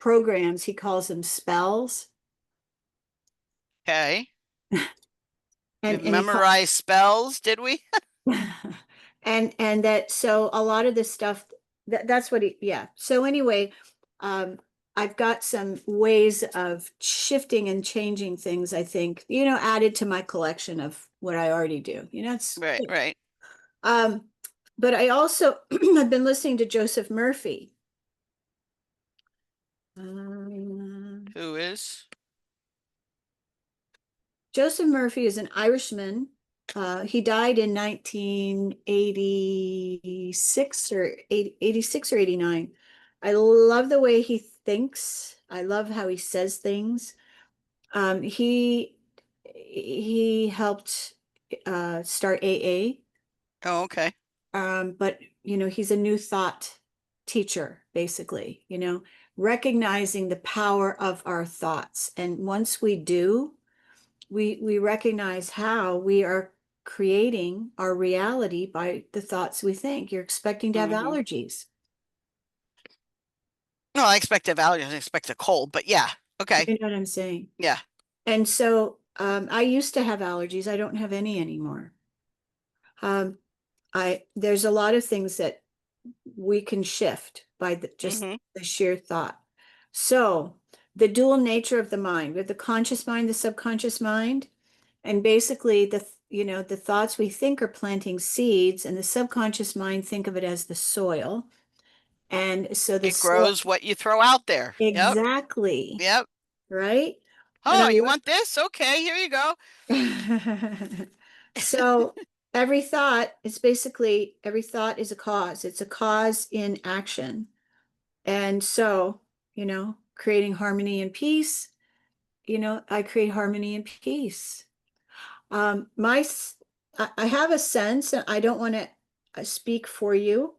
programs. He calls them spells. Okay. We And he call, memorized spells, did we? and that so a lot of this stuff that's what he yeah. So anyway, um I've got some ways of shifting and changing things, I think, added to my collection of what I already do. It's Right, right. um but I also I've been listening to Joseph Murphy. Um, Who is? Joseph Murphy is an Irishman. He died in 1986 or 86 or 89. I love the way he thinks. I love how he says things. He helped start AA, Oh, okay. but he's a new thought teacher, basically. Recognizing the power of our thoughts, and once we do, we recognize how we are creating our reality by the thoughts we think. You're expecting to have Mm-hmm. allergies. No, I expect a value. I expect a cold, but yeah. Okay. You know what I'm saying? Yeah. And so I used to have allergies. I don't have any anymore. Um, I there's a lot of things that we can shift by just Mm-hmm. the sheer thought. So the dual nature of the mind, with the conscious mind, the subconscious mind, and basically the thoughts we think are planting seeds, and the subconscious mind think of it as the soil. And so the It soil, grows what you throw out there. Yep. exactly, Yep. right? And Oh, you want this? Okay, here you go. so every thought is a cause. It's a cause in action. And so, creating harmony and peace, I create harmony and peace. My, I have a sense, and I don't want to speak for you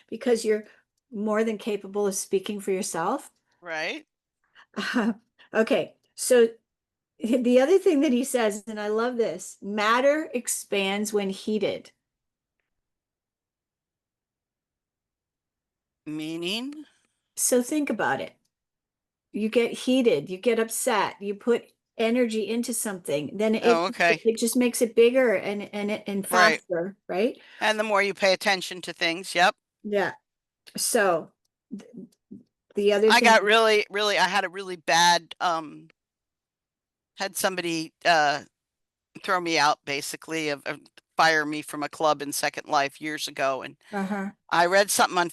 because you're more than capable of speaking for yourself. Right. Okay, so the other thing that he says, and I love this, matter expands when heated. Meaning? So think about it. You get heated, you get upset, you put energy into something, then it Oh, okay. it just makes it bigger and Right. faster, right? And the more you pay attention to things, yep. Yeah. So th- the other I thing, got really I had a really bad had somebody throw me out basically of fire me from a club in Second Life years ago, and uh-huh. I read something on,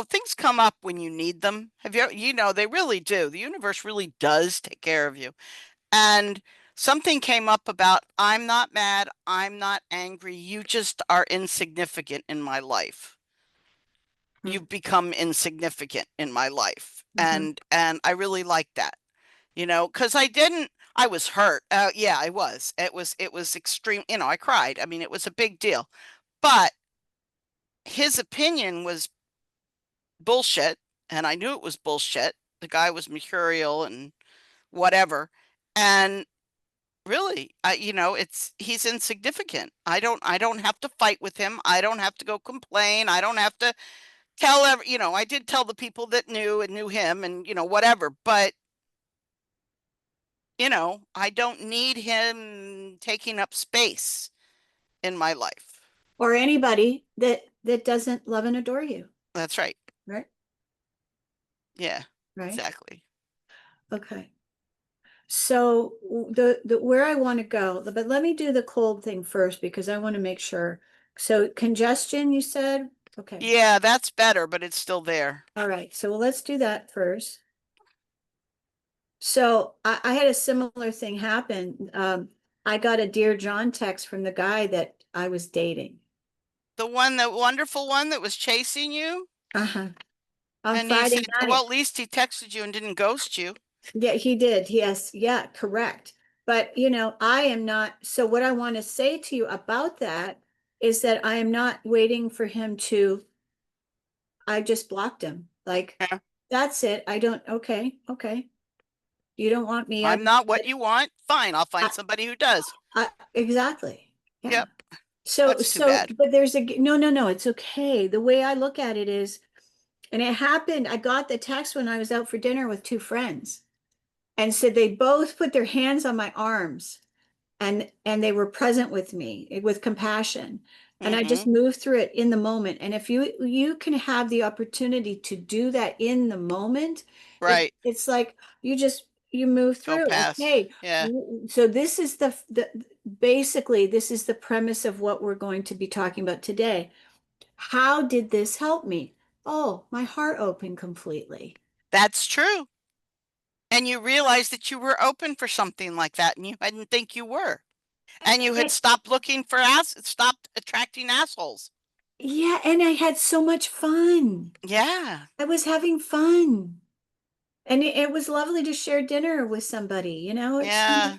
things come up when you need them. Have you, they really do. The universe really does take care of you. And something came up about, I'm not mad, I'm not angry. You just are insignificant in my life. You've become insignificant in my life. Uh-huh. And I really like that, because I was hurt. Yeah, I was. It was extreme. I cried. I mean, it was a big deal. But his opinion was bullshit, and I knew it was bullshit. The guy was mercurial and whatever. And really, he's insignificant. I don't have to fight with him. I don't have to go complain. I don't have to tell I did tell the people that knew him and whatever, but I don't need him taking up space in my life. Or anybody that doesn't love and adore you, That's right. right? Yeah, Right. exactly. Okay. So the where I want to go, but let me do the cold thing first because I want to make sure. So congestion, you said? Okay. Yeah, that's better, but it's still there. All right. So let's do that first. So I had a similar thing happen. I got a Dear John text from the guy that I was dating. The wonderful one that was chasing you. Uh-huh. On And you Friday said, well, night. at least he texted you and didn't ghost you. Yeah, he did. Yes. Yeah, correct. But, I am not. So what I want to say to you about that is that I am not waiting for him to, I just blocked him. Like, Yeah. that's it. I don't, okay, okay. You don't want me. I'm not what you want. Fine, I'll find I, somebody who does. exactly. Yeah. Yep, So, that's too so, bad. but there's no, no, no, it's okay. The way I look at it is And it happened, I got the text when I was out for dinner with two friends and said they both put their hands on my arms and they were present with me with compassion. And I just Mm-hmm. moved through it in the moment. And if you can have the opportunity to do that in the moment, Right. it's like you move Go through. past. Okay, Yeah. so this is the basically this is the premise of what we're going to be talking about today. How did this help me? Oh, my heart opened completely. That's true. And you realized that you were open for something like that and you hadn't think you were. And you had And, stopped looking for ass, stopped attracting assholes. yeah, and I had so much fun. Yeah. I was having fun. And it was lovely to share dinner with somebody, it's Yeah.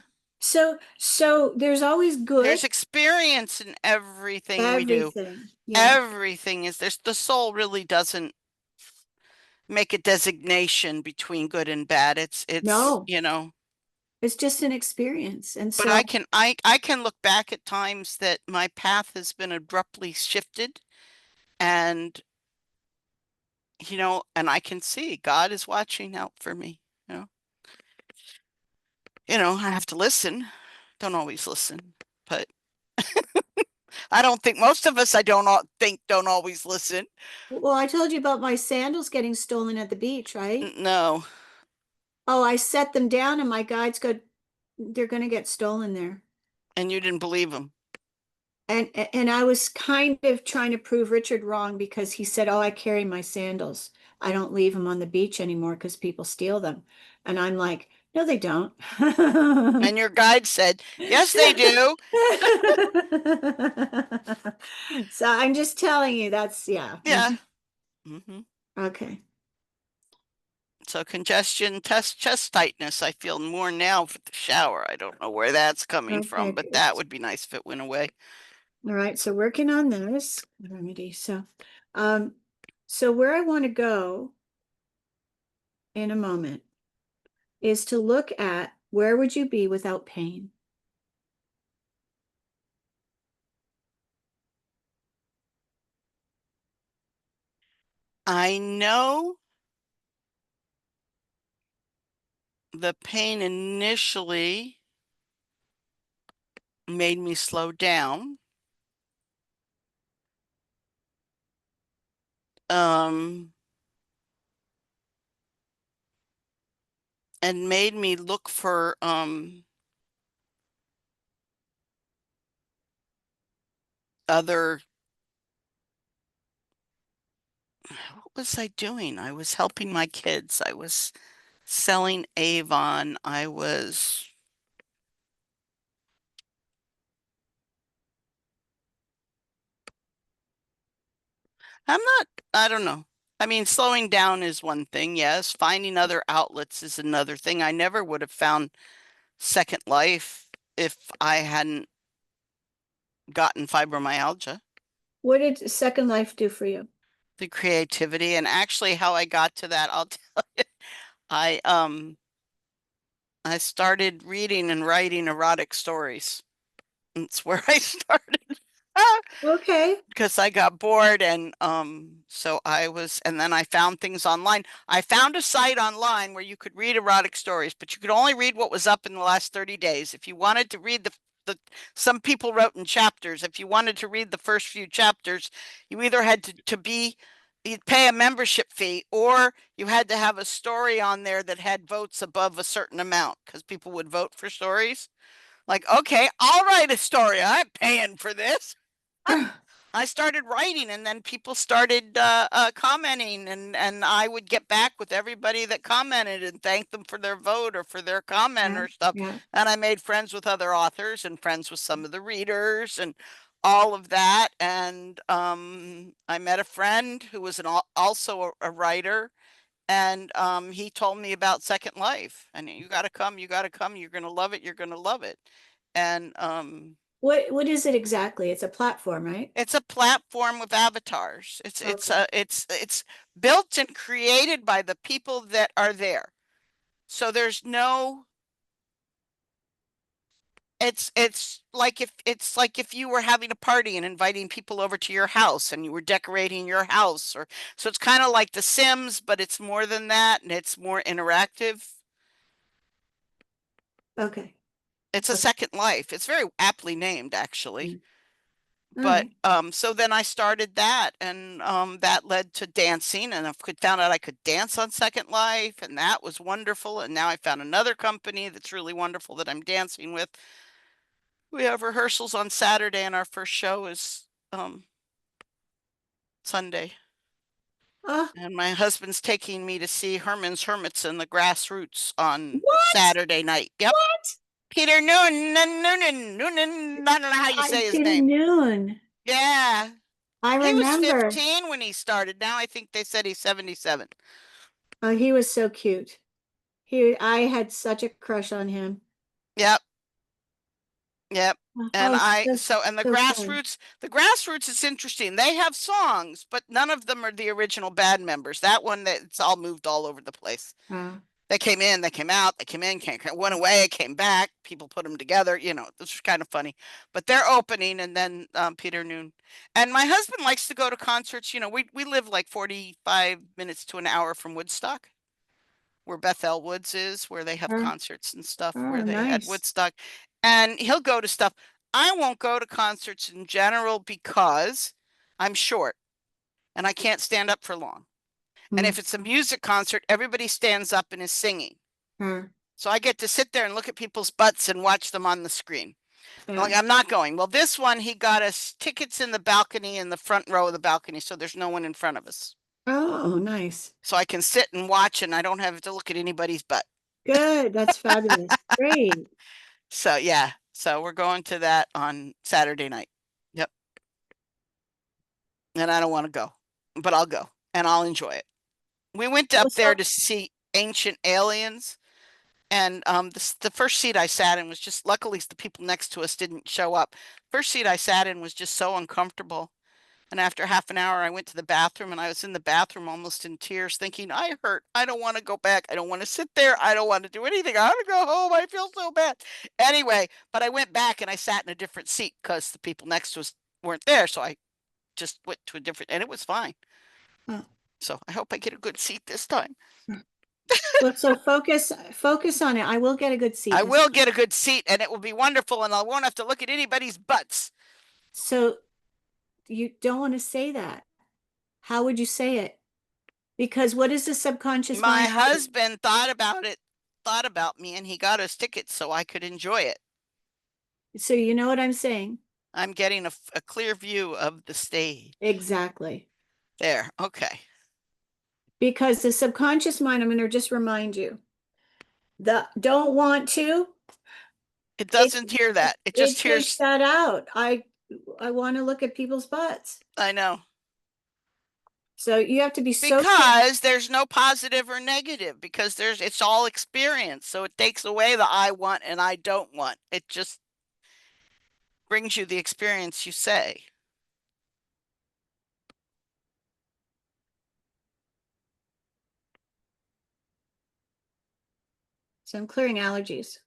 so there's always good, There's experience in everything we do. everything. Yeah. Everything is there's the soul really doesn't make a designation between good and bad. It's, No, it's just an experience. And but so I can look back at times that my path has been abruptly shifted and and I can see God is watching out for me. You know, I have to listen. Don't always listen, but I don't think most of us I don't always listen. well, I told you about my sandals getting stolen at the beach, right? No, Oh, I set them down and my guides go, they're going to get stolen there. and you didn't believe him. And I was kind of trying to prove Richard wrong because he said, "Oh, I carry my sandals. I don't leave them on the beach anymore because people steal them." And I'm like, "No, they don't." And your guide said, "Yes, they do." So I'm just telling you that's yeah. Yeah. Hmm. Okay. So congestion, chest tightness. I feel more now for the shower. I don't know where that's coming Okay, from, but good. that would be nice if it went away. All right, so working on this remedy. Um, so where I want to go in a moment is to look at where would you be without pain? I know the pain initially made me slow down. Um, and made me look for other what was I doing? I was helping my kids. I was selling Avon. I'm not, I don't know. I mean, slowing down is one thing, yes. Finding other outlets is another thing. I never would have found Second Life if I hadn't gotten fibromyalgia. What did Second Life do for you? The creativity and actually how I got to that, I'll tell you. I um I started reading and writing erotic stories. That's where I started. Okay. Because I got bored and so I was and then I found things online. I found a site online where you could read erotic stories, but you could only read what was up in the last 30 days. If you wanted to read the some people wrote in chapters. If you wanted to read the first few chapters, you either had to be you'd pay a membership fee or you had to have a story on there that had votes above a certain amount because people would vote for stories. Like, okay, I'll write a story. I'm paying for this. I started writing and then people started commenting and I would get back with everybody that commented and thank them for their vote or for their comment Yeah, or stuff. yeah. And I made friends with other authors and friends with some of the readers and all of that. And I met a friend who was also a writer and he told me about Second Life and you got to come, you're going to love it, you're going to love it. And What is it exactly? It's a platform, right? it's a platform with avatars. Okay. It's built and created by the people that are there. So there's no it's like if you were having a party and inviting people over to your house and you were decorating your house, or so it's kind of like The Sims, but it's more than that and it's more interactive. Okay. It's a Okay. Second Life. It's very aptly named, actually. Mm. All But right. so then I started that, and that led to dancing, and I could found out I could dance on Second Life, and that was wonderful. And now I found another company that's really wonderful that I'm dancing with. We have rehearsals on Saturday, and our first show is Sunday. Ah, And my husband's taking me to see Herman's Hermits and the Grassroots on what? Saturday night. Yep. What? Peter Noonan. I don't know how you I say his Peter name. Noon. Yeah. I He was remember. 15 when he started. Now I think they said he's 77. Oh, he was so cute. I had such a crush on him. Yep. Yep. And Oh, I that's so and so fun. the grassroots is interesting. They have songs, but none of them are the original band members. That one that it's all moved all over the place. Uh, They came in, they came out, they came in, went away, came back. People put them together. This was kind of funny. But they're opening, and then Peter Noon. And my husband likes to go to concerts. We live like 45 minutes to an hour from Woodstock, where Beth Woods is, where they have oh, concerts and stuff, where oh, they had nice. Woodstock. And he'll go to stuff. I won't go to concerts in general because I'm short and I can't stand up for long. And Mm, if it's a music concert, everybody stands up and is singing. uh, So I get to sit there and look at people's butts and watch them on the screen. uh. Like, I'm not going. Well, this one, he got us tickets in the balcony, in the front row of the balcony. So there's no one in front of us. Oh, nice. So I can sit and watch and I don't have to look at anybody's butt. Good. That's fabulous. Great. So yeah. So we're going to that on Saturday night. Yep. And I don't want to go, but I'll go and I'll enjoy it. We went Well, up there so, to see Ancient Aliens. And the first seat I sat in was just, luckily the people next to us didn't show up. First seat I sat in was just so uncomfortable. And after half an hour, I went to the bathroom and I was in the bathroom almost in tears, thinking, I hurt. I don't want to go back. I don't want to sit there. I don't want to do anything. I want to go home. I feel so bad. Anyway, but I went back and I sat in a different seat because the people next to us weren't there. So I just went to a different, and it was fine. uh, So I hope I get a good seat this time. well, so focus on it. I will get a good seat I this will time. get a good seat and it will be wonderful and I won't have to look at anybody's butts. So you don't want to say that. How would you say it? Because what is the subconscious My mind? husband thought about me, and he got us tickets so I could enjoy it. So you know what I'm saying? I'm getting a clear view of the stage. Exactly. There. Okay. Because the subconscious mind, I'm going to just remind you, the don't want to, It it doesn't hear that. It it just takes hears, that out. I want to look at people's butts. I know. So you have to be so careful. Because there's no positive or negative, because it's all experience. So it takes away the I want and I don't want. It just brings you the experience you say. So I'm clearing allergies.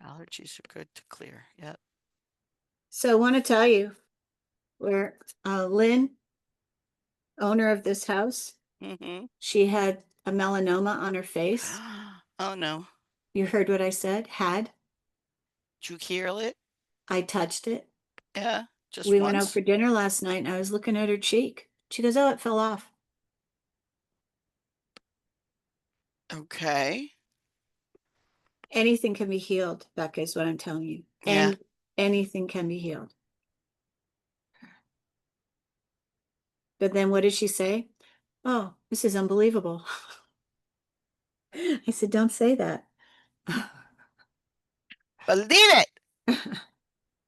Allergies are good to clear. Yep. So I want to tell you where Lynn, owner of this house, Mm-hmm. she had a melanoma on her face. Oh no. You heard what I said? Had. Did you hear it? I touched it. Yeah. Just We went out once. for dinner last night and I was looking at her cheek. She goes, "Oh, it fell off." Okay. Anything can be healed, Becca, is what I'm telling you. Yeah. Anything can be healed. But then what did she say? "Oh, this is unbelievable." I said, "Don't say that." Believe it.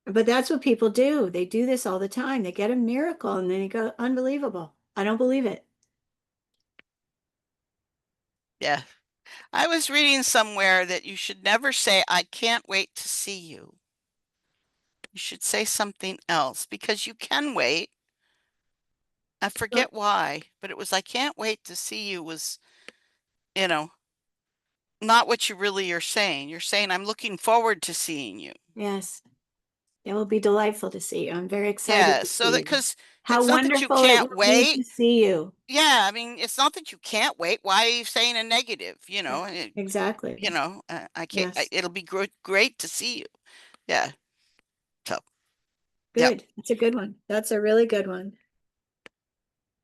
But that's what people do. They do this all the time. They get a miracle and then they go, "Unbelievable." I don't believe it. Yeah. I was reading somewhere that you should never say, I can't wait to see you. You should say something else because you can wait. I Well, forget why, but it was, I can't wait to see you was, you know, not what you really are saying. You're saying, I'm looking forward to seeing you. Yes, it will be delightful to see you. I'm very excited Yeah. to So see that, you. because How it's not that you wonderful it can't will be wait. to see you. Yeah. I mean, it's not that you can't wait. Why are you saying a negative? Yeah, exactly. I can't, Yes, it'll be great to see you. Yeah. So, yep. good. That's a good one. That's a really good one.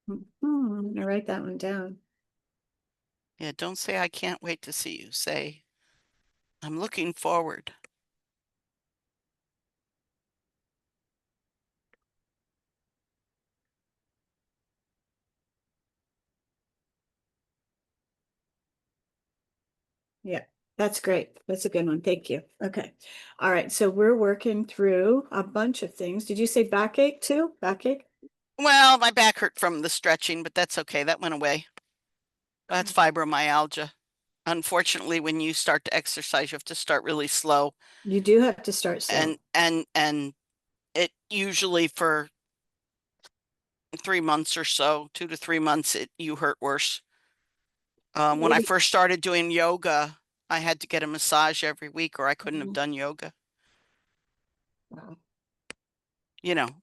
I'm gonna write that one down. Yeah. Don't say, I can't wait to see you. Say, I'm looking forward. Yeah, that's great. That's a good one. Thank you. Okay. All right. So we're working through a bunch of things. Did you say backache too? Backache? Well, my back hurt from the stretching, but that's okay. That went away. That's Okay. fibromyalgia. Unfortunately, when you start to exercise, you have to start really slow. You do have to start And slow. it usually for 3 months or so, 2 to 3 months, you hurt worse. When I Maybe. first started doing yoga, I had to get a massage every week or I couldn't have Mhm. done yoga, Wow.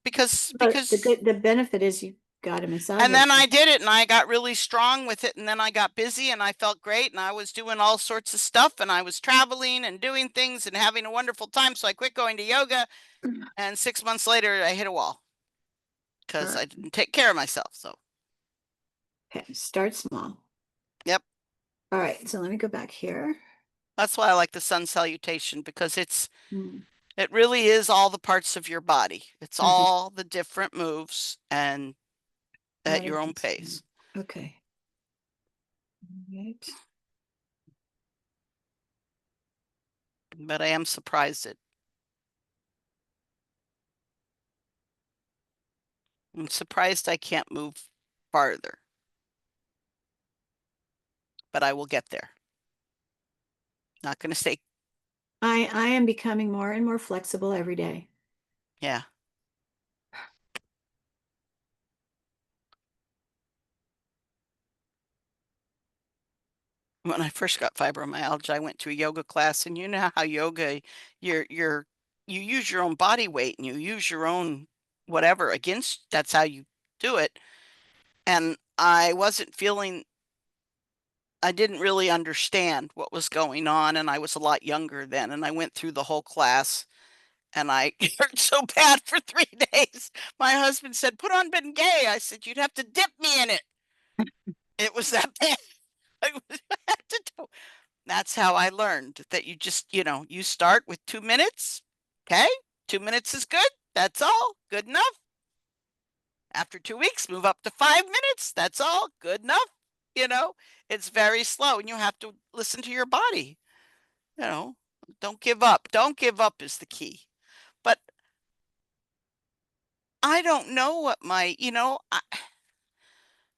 because But the benefit is you got a massage and then every. I did it and I got really strong with it and then I got busy and I felt great and I was doing all sorts of stuff and I was traveling and doing things and having a wonderful time. So I quit going to yoga and 6 months later I hit a wall All because I right. didn't take care of myself. So, Okay. Start small. yep. All right. So let me go back here. That's why I like the sun salutation because Hmm. it really is all the parts of your body. It's Mhm. all the different moves and at your Right. own pace. Okay. All right. But I am surprised I'm surprised I can't move farther, but I will get there. Not going to say, I am becoming more and more flexible every day. yeah. When I first got fibromyalgia, I went to a yoga class, and you know how yoga, you're you use your own body weight and you use your own whatever against. That's how you do it. And I wasn't feeling. I didn't really understand what was going on, and I was a lot younger then. And I went through the whole class, and I hurt so bad for 3 days. My husband said, "Put on Bengay." I said, "You'd have to dip me in it." It was that bad. I had to do. That's how I learned that you just, you start with 2 minutes. Okay. 2 minutes is good. That's all good enough. After 2 weeks, move up to 5 minutes. That's all good enough. You know, it's very slow and you have to listen to your body. You know, don't give up. Don't give up is the key. But I don't know what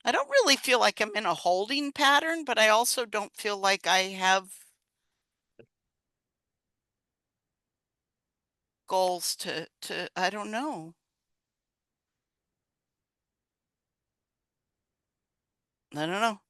I don't really feel like I'm in a holding pattern, but I also don't feel like I have goals I don't know. I don't know.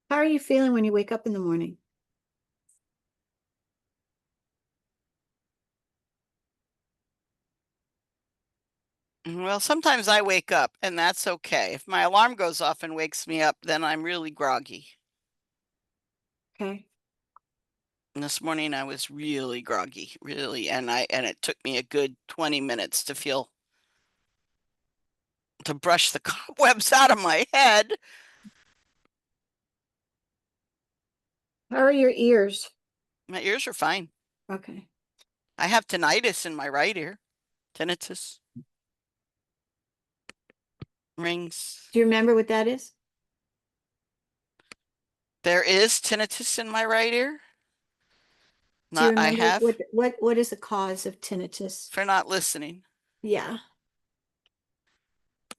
How are you feeling when you wake up in the morning? Well, sometimes I wake up and that's okay. If my alarm goes off and wakes me up, then I'm really groggy. Okay. And this morning I was really groggy, really, and it took me a good 20 minutes to brush the cobwebs out of my head. How are your ears? My ears are fine. Okay. I have tinnitus in my right ear. Tinnitus, rings. Do you remember what that is? There is tinnitus in my right ear. Do you Not I remember have what is the cause of tinnitus? for not listening. Yeah,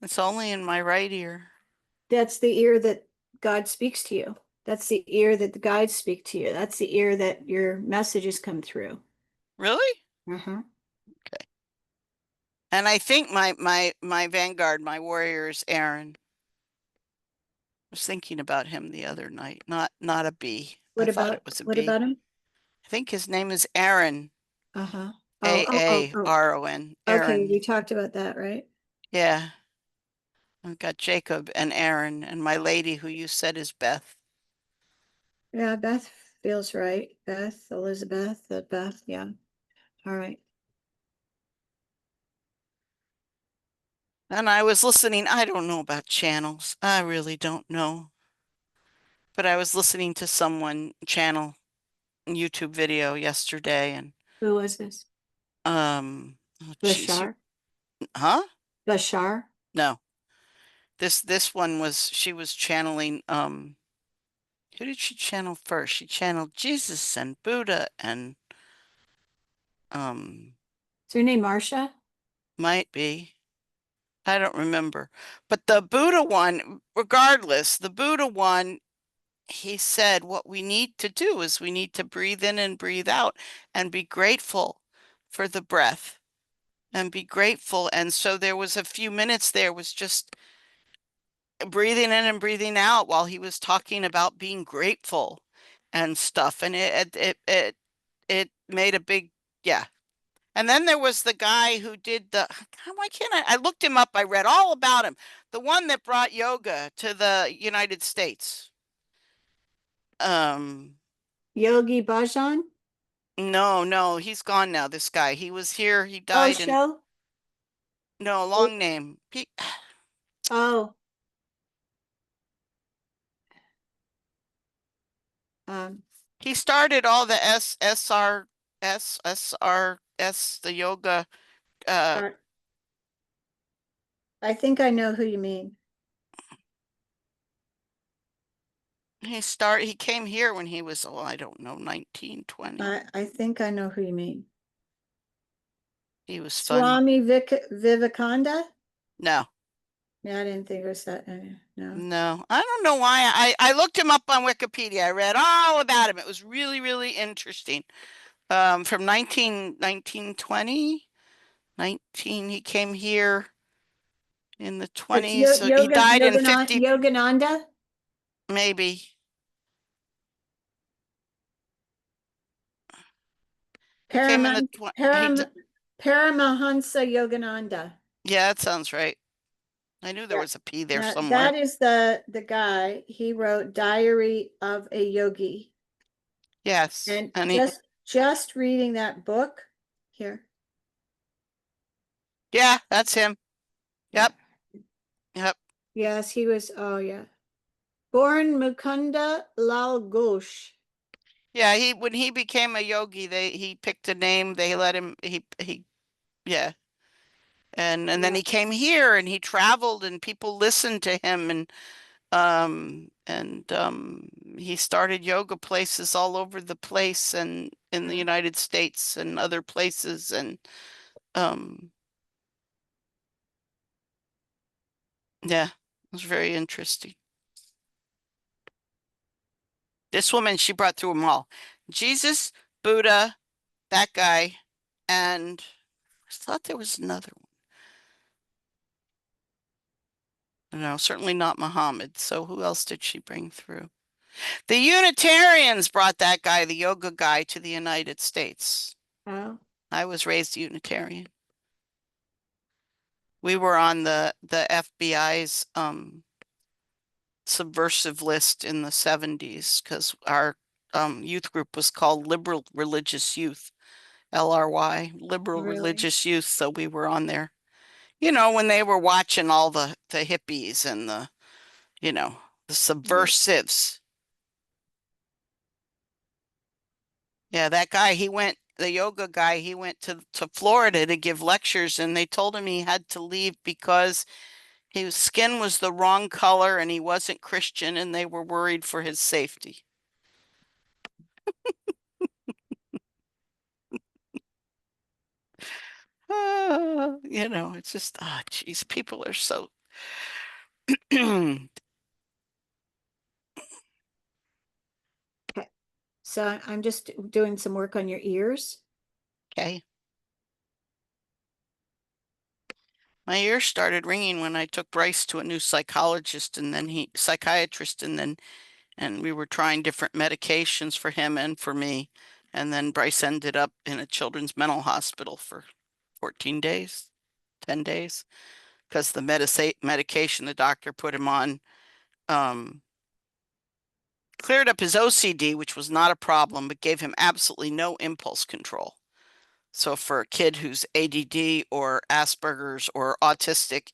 It's only in my right ear. that's the ear that God speaks to you. That's the ear that the guides speak to you. That's the ear that your messages come through. Really? Uh-huh. Okay. And I think my vanguard, my warrior is Aaron. I was thinking about him the other night. Not a bee. I thought it was a What bee. about him? I think his name is Aaron. Uh-huh. Oh. Aaron. Okay, we Aaron. talked about that, right? Yeah. I've got Jacob and Aaron and my lady who you said is Beth. Yeah, Beth feels right. Beth, Elizabeth, Beth, yeah. All right. And I was listening. I don't know about channels. I really don't know. But I was listening to someone channel YouTube video yesterday and Who was this? oh geez, Bashar? huh? Bashar? No. This one was she was channeling who did she channel first? She channeled Jesus and Buddha and um Is her name Marcia? might be. I don't remember. But the Buddha one, regardless, the Buddha one, he said what we need to do is we need to breathe in and breathe out and be grateful for the breath and be grateful. And so there was a few minutes there was just breathing in and breathing out while he was talking about being grateful and stuff. And it made a big, yeah. And then there was the guy who did the, God, why can't I looked him up. I read all about him. The one that brought yoga to the United States. Um, Yogi Bhajan? no, he's gone now, this guy. He was here, he Oh, died in, show? no, long name. Oh, um, He started all the SSRS, the yoga. Uh, uh, I think I know who you mean. he came here when he was, oh, I don't know, 19, 20. I think I know who you mean. He was funny. Swami Vivekananda? No, Yeah, I didn't think it was that. No. no, I don't know why. I looked him up on Wikipedia. I read all about him. It was really, really interesting. From 1920, 19, he came here in the It's 20s. So he died in 50, Yogananda? maybe. He came in the, Param, he, Param, Paramahansa Yogananda. yeah, that sounds right. I knew there Yeah. was a P there Now somewhere. that is the guy. He wrote Diary of a Yogi. Yes. And And he, just reading that book here. yeah, that's him. Yeah. Yep. Yep. Yes, he was. Oh, yeah. Born Mukunda Lal Ghosh. Yeah. When he became a yogi, he picked a name. They let him, yeah. And then Yeah. he came here and he traveled and people listened to him and he started yoga places all over the place and in the Yeah. United States and other places and um yeah, it was very interesting. This woman, she brought through them all. Jesus, Buddha, that guy, and I thought there was another one. No, certainly not Muhammad. So who else did she bring through? The Unitarians brought that guy, the yoga guy, to the United States. Oh, I was raised Unitarian. We were on the FBI's subversive list in the 70s because our youth group was called Liberal Religious Youth, LRY, Liberal really? Religious Youth. So we were on there. You know, when they were watching all the hippies and you know, the Yeah. subversives. Yeah, that guy, the yoga guy, he went to Florida to give lectures and they told him he had to leave because his skin was the wrong color and he wasn't Christian and they were worried for his safety. It's just, ah, geez, people are so. Okay. So I'm just doing some work on your ears. Okay. My ears started ringing when I took Bryce to a new psychologist and then psychiatrist, and we were trying different medications for him and for me. And then Bryce ended up in a children's mental hospital for 14 days, 10 days, because the medication the doctor put him on um, cleared up his OCD, which was not a problem, but gave him absolutely no impulse control. So for a kid who's ADD or Asperger's or autistic,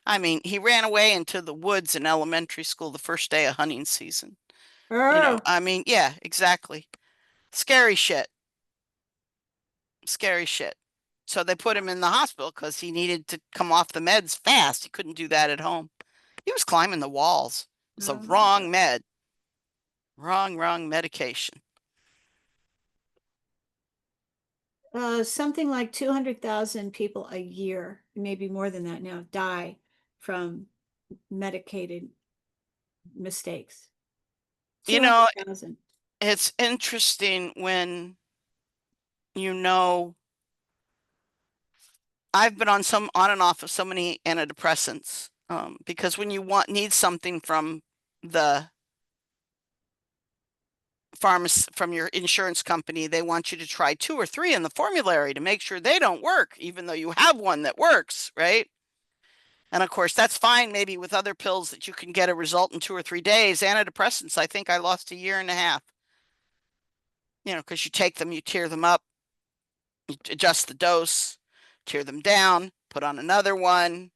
I mean, he ran away into the woods in elementary school the first day of hunting season. Oh, I mean, yeah, exactly. Scary shit. Scary shit. So they put him in the hospital because he needed to come off the meds fast. He couldn't do that at home. He was climbing the walls. It was the oh my God. wrong med, wrong medication. Something like 200,000 people a year, maybe more than that now, die from medicated mistakes. You know, 200,000. it's interesting when you know I've been on and off of so many antidepressants because when you need something from the pharmacy from your insurance company, they want you to try 2 or 3 in the formulary to make sure they don't work, even though you have one that works, right? And of course, that's fine maybe with other pills that you can get a result in 2 or 3 days. Antidepressants, I think I lost a year and a half, because you take them, you tear them up, you adjust the dose, tear them down, put on another one.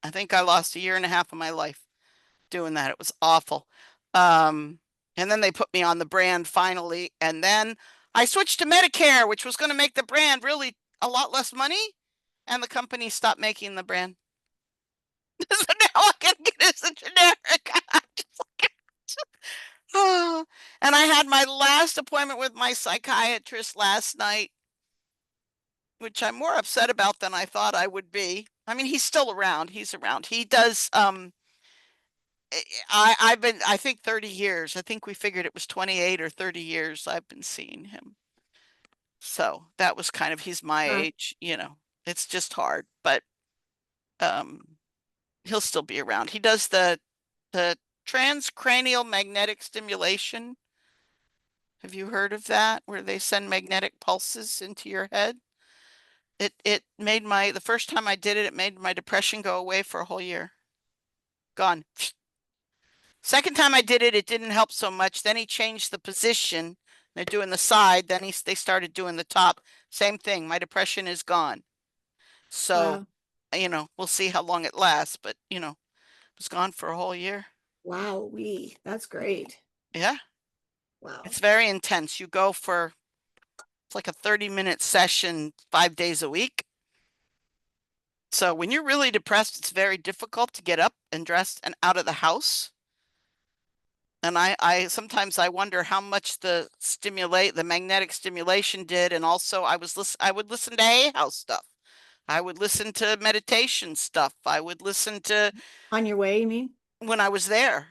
I think I lost a year and a half of my life doing that. It was awful. Um, and then they put me on the brand finally. And then I switched to Medicare, which was going to make the brand really a lot less money. And the company stopped making the brand. So now I can get it as a generic. Oh, and I had my last appointment with my psychiatrist last night, which I'm more upset about than I thought I would be. I mean, he's still around. He's around. He does I've been, I think 30 years. I think we figured it was 28 or 30 years I've been seeing him. So that was kind of, he's my Uh, age. It's just hard, but um he'll still be around. He does the transcranial magnetic stimulation. Have you heard of that? Where they send magnetic pulses into your head? It made the first time I did it, it made my depression go away for a whole year. Gone. Second time I did it, it didn't help so much. Then he changed the position. They're doing the side. Then they started doing the top. Same thing. My depression is gone. So, wow. we'll see how long it lasts, but it was gone for a whole year. Wow, that's great. Yeah, Wow. it's very intense. It's like a 30-minute session 5 days a week. So when you're really depressed, it's very difficult to get up and dressed and out of the house. And I sometimes I wonder how much the magnetic stimulation did. And also I would listen to Hay House stuff. I would listen to meditation stuff. I would listen to On your way, you mean? when I was there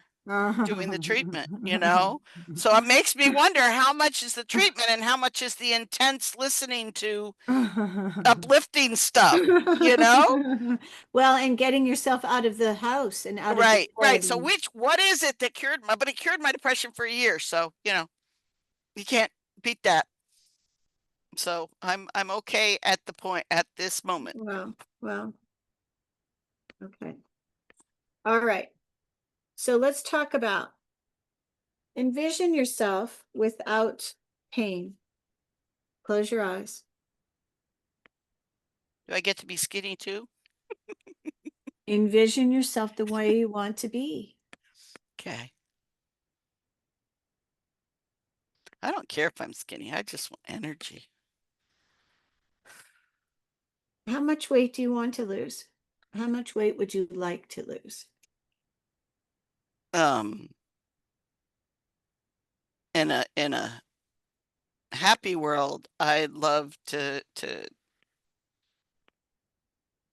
doing the treatment. So it makes me wonder how much is the treatment and how much is the intense listening to uplifting stuff. Well, and getting yourself out of the house and out of the Right, right. bed. So what is it that but it cured my depression for a year. So, you can't beat that. So I'm okay at this moment. Well, okay. All right. So let's talk about envision yourself without pain. Close your eyes. Do I get to be skinny too? Envision yourself the way you want to be. Okay. I don't care if I'm skinny. I just want energy. How much weight do you want to lose? How much weight would you like to lose? Um, in a happy world, I'd love to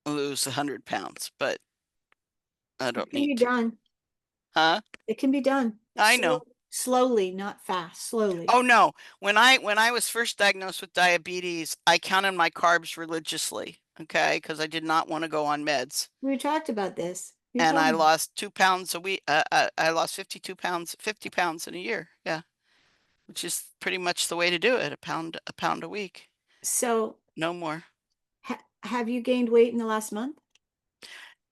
lose 100 pounds, but I It don't can need be to. done. Huh? It can be done. I know. Slowly, not fast, slowly. Oh no. When I was first diagnosed with diabetes, I counted my carbs religiously, okay, because I did not want to go on meds. We talked about this. You And told I me. lost 2 pounds a week. I lost 52 pounds, 50 pounds in a year. Yeah, which is pretty much the way to do it. A pound a week. So, No more. have you gained weight in the last month?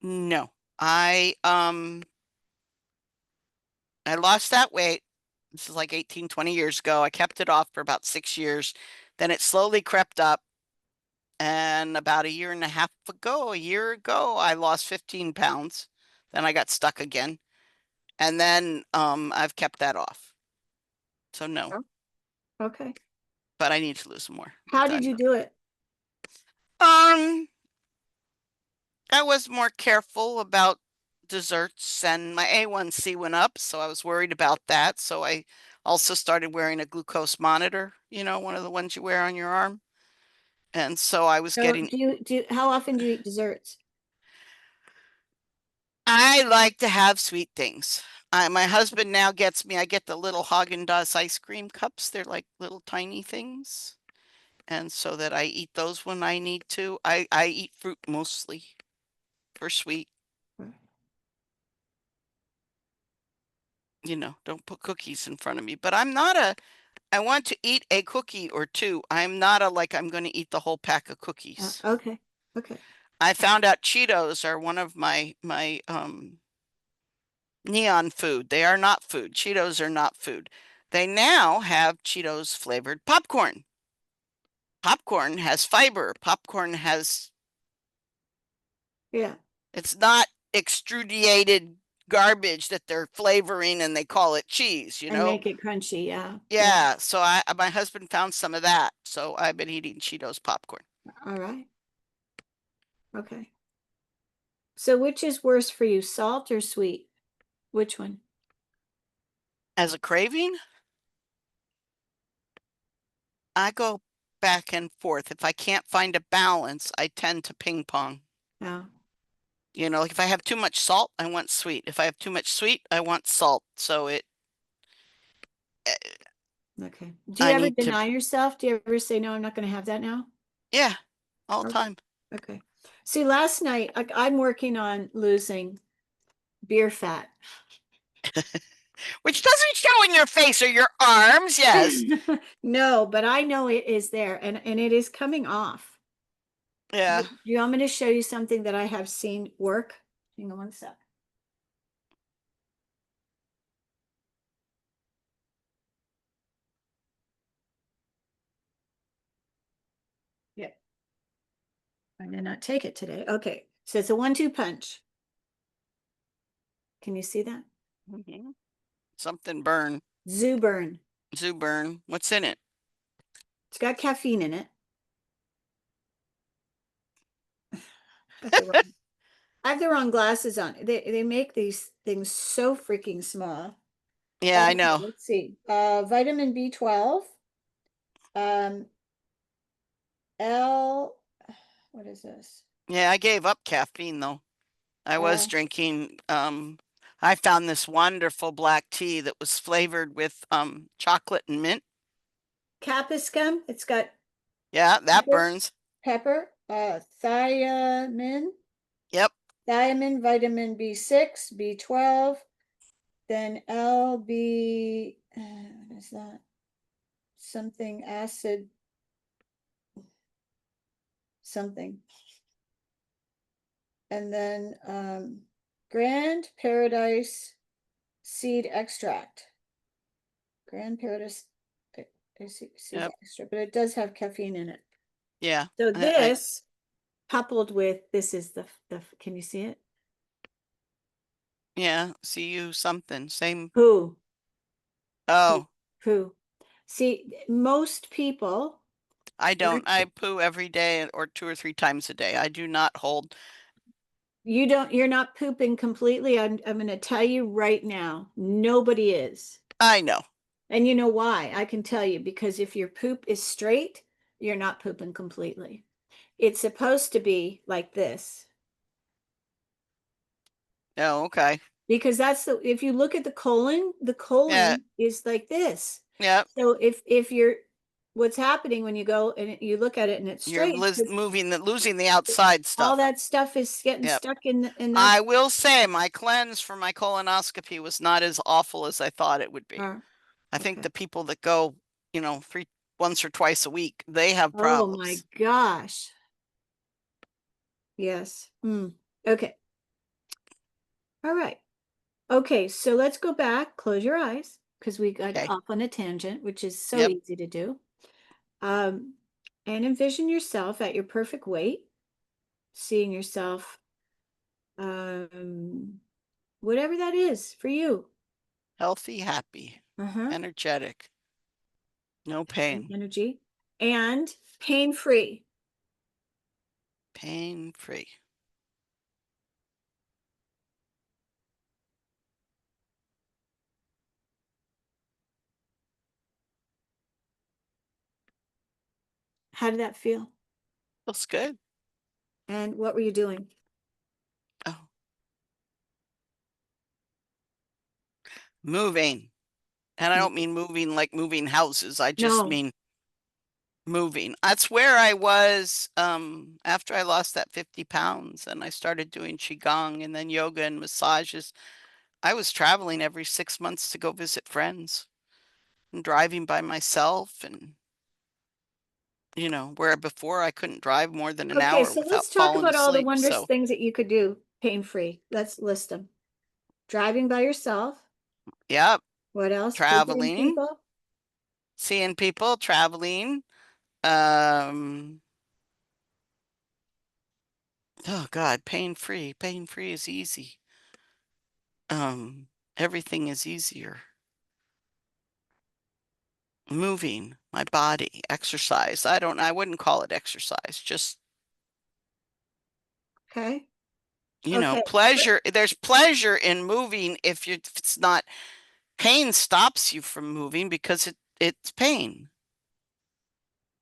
No. I um I lost that weight. This is like 18, 20 years ago. I kept it off for about 6 years. Then it slowly crept up. And about a year ago, I lost 15 pounds. Then I got stuck again. And then I've kept that off. So no, Oh, okay. but I need to lose more. How did you do it? Um, I was more careful about desserts and my A1C went up, so I was worried about that. So I also started wearing a glucose monitor, one of the ones you wear on your arm. And so I was So, getting, how often do you eat desserts? I like to have sweet things. My husband now gets me, I get the little Haagen-Dazs ice cream cups. They're like little tiny things. And so that I eat those when I need to. I eat fruit mostly for sweet. Don't put cookies in front of me. But I want to eat a cookie or two. I'm not like I'm going to eat the whole pack of cookies. Okay. Okay. I found out Cheetos are one of my neon food. They are not food. Cheetos are not food. They now have Cheetos flavored popcorn. Popcorn has fiber. Yeah. It's not extruded garbage that they're flavoring and they call it cheese, you And know? make it crunchy. Yeah. Yeah. Yeah, so my husband found some of that, so I've been eating Cheetos popcorn. All right. Okay. So, which is worse for you, salt or sweet? Which one? As a craving, I go back and forth. If I can't find a balance, I tend to ping pong. Oh, Like if I have too much salt, I want sweet. If I have too much sweet, I want salt. So eh, okay. Do you I ever need to, deny yourself? Do you ever say, no, I'm not going to have that now? yeah, all the Okay. time. Okay. See, last night, I'm working on losing beer fat. Which doesn't show in your face or your arms, yes. No, but I know it is there and it is coming off. Yeah. Do you want me to show you something that I have seen work? Hang on one sec. Yeah, I did not take it today. Okay, so it's a 1-2 punch. Can you see that? Mhm. Something burn. Zoo burn. Zoo burn. What's in it? It's got caffeine in it. I have the wrong, I have the wrong glasses on. They make these things so freaking small. Yeah, I Okay, know. let's see. Vitamin B12. Um, L, what is this? Yeah, I gave up caffeine though. I was Uh, drinking I found this wonderful black tea that was flavored with chocolate and mint. Capsicum. It's got Yeah, that pepper, burns. thiamine, Yep. vitamin B6, B12, then LB, what is that? Something acid, something. And then Grand Paradise seed extract. Grand Paradise seed Yep. extract, but it does have caffeine in it. Yeah. So I this coupled with this is the can you see it? yeah, see you something. Same. Who? Oh, Who? See, most people, I don't. I poo every day or 2 or 3 times a day. I do not hold. you're not pooping completely. I'm going to tell you right now, nobody is. I know. And you know why? I can tell you because if your poop is straight, you're not pooping completely. It's supposed to be like this. Oh, okay. because that's the, if you look at the Yeah. colon is like this. Yep. So if you're, what's happening when you go and you look at it and it's You're straight, because losing the outside all stuff. that stuff is getting Yep. stuck in that. I will say my cleanse for my colonoscopy was not as awful as I thought it would be. I think Okay. the people that go, once or twice a week, they have Oh my problems. gosh. Yes. Okay. All right. Okay, so let's go back. Close your eyes because we got Okay. off on a tangent, which is so Yep. easy to do. Um, and envision yourself at your perfect weight, seeing yourself, um, whatever that is for you. Healthy, happy, Uh-huh. energetic, no pain, Energy and pain-free. pain free. How did that feel? Feels good. And what were you doing? Oh, moving. And I don't mean moving like moving houses. I just No. mean moving. That's where I was after I lost that 50 pounds and I started doing qigong and then yoga and massages. I was traveling every 6 months to go visit friends and driving by myself and where before I couldn't drive more than an Okay, hour so without let's talk falling about all the asleep. wondrous So, things that you could do pain-free. Let's list them. Driving by yourself. yeah, What else? Visiting traveling, people. seeing people, traveling. Um, oh God, pain free. Pain free is easy. Everything is easier. Moving my body, exercise. I wouldn't call it exercise, just, Okay. Okay. pleasure. There's pleasure in moving if it's not pain stops you from moving because it's pain.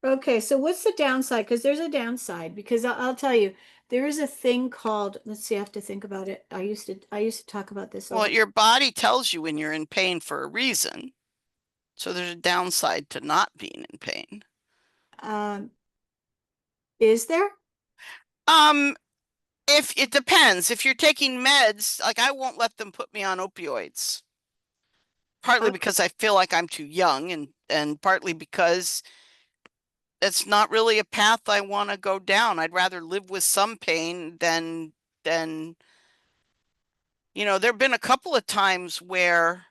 Okay, so what's the downside? Because there's a downside. Because I'll tell you, there is a thing called, let's see, I have to think about it. I used to talk about this all Well, the your body tells you when you're in pain for a reason. So there's a downside to not being in pain. time. Is there? Um, if it depends. If you're taking meds, like I won't let them put me on opioids. Partly Okay. because I feel like I'm too young and partly because it's not really a path I want to go down. I'd rather live with some pain than there've been a couple of times where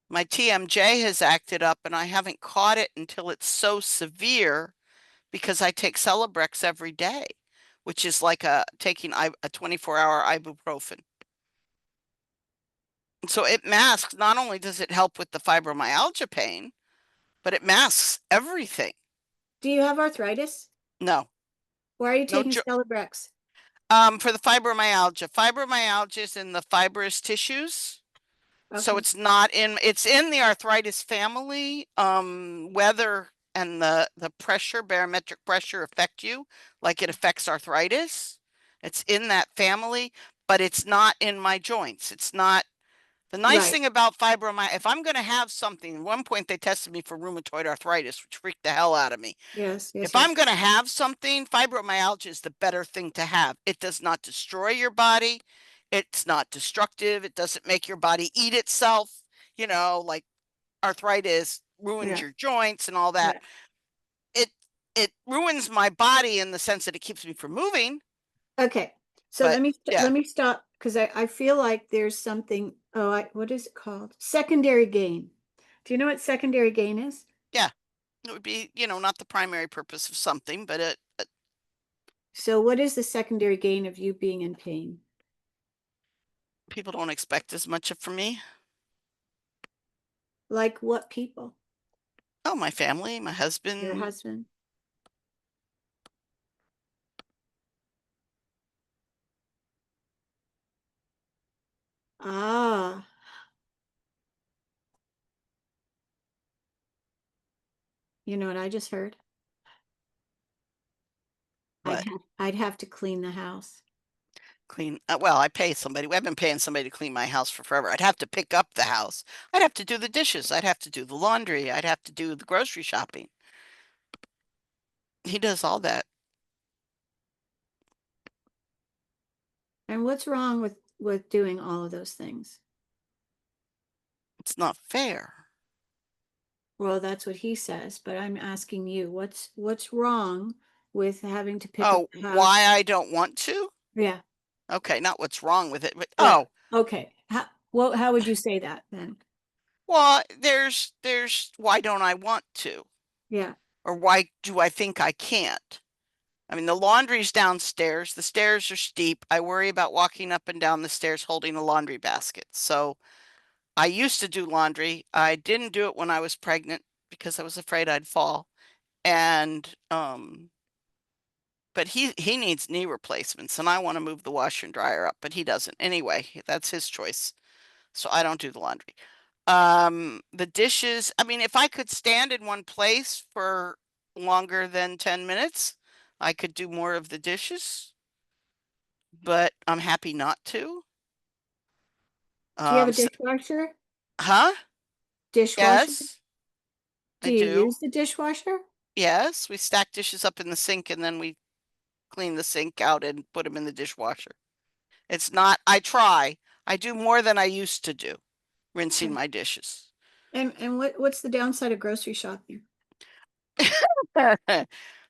my TMJ has acted up and I haven't caught it until it's so severe because I take Celebrex every day, which is like taking a 24-hour ibuprofen. So it masks, not only does it help with the fibromyalgia pain, but it masks everything. Do you have arthritis? No, Why are you no, taking Celebrex? for the fibromyalgia is in the fibrous tissues. So Okay. it's in the arthritis family. Weather and the pressure, barometric pressure affect you like it affects arthritis. It's in that family, but it's not in my joints. It's not the nice Right. thing about fibromyalgia. If I'm going to have something, at one point they tested me for rheumatoid arthritis, which freaked the hell out of me. Yes, yes, If yes. I'm going to have something, fibromyalgia is the better thing to have. It does not destroy your body. It's not destructive. It doesn't make your body eat itself, like arthritis ruins Yeah, your joints and all that. yeah. It ruins my body in the sense that it keeps me from moving, Okay. So but let yeah, me stop because I feel like there's something. Oh, what is it called? Secondary gain. Do you know what secondary gain is? yeah, it would be, not the primary purpose of something, but So what is the secondary gain of you being in pain? people don't expect as much from me. Like what people? Oh, my family, my Your husband. husband? Ah, you know what I just heard? What? I'd have to clean the house. Clean, well, I pay somebody. I've been paying somebody to clean my house for forever. I'd have to pick up the house. I'd have to do the dishes. I'd have to do the laundry. I'd have to do the grocery shopping. He does all that. And what's wrong with doing all of those things? It's not fair. Well, that's what he says, but I'm asking you, what's wrong with having to pick up Oh, the why house? I don't want to? Yeah, Okay, not what's wrong with it, but yeah. oh, Okay. How would you say that then? well, there's why don't I want to? Yeah. Or why do I think I can't? I mean, the laundry's downstairs. The stairs are steep. I worry about walking up and down the stairs holding a laundry basket. So I used to do laundry. I didn't do it when I was pregnant because I was afraid I'd fall. And but he needs knee replacements and I want to move the washer and dryer up, but he doesn't. Anyway, that's his choice. So I don't do the laundry. The dishes, I mean, if I could stand in one place for longer than 10 minutes, I could do more of the dishes, but I'm happy not to. Do you have a So, dishwasher? huh? Dishwasher? Yes, Do I you do. use the dishwasher? Yes, we stack dishes up in the sink and then we clean the sink out and put them in the dishwasher. It's not, I try. I do more than I used to do, rinsing Okay. my dishes. And what's the downside of grocery shopping?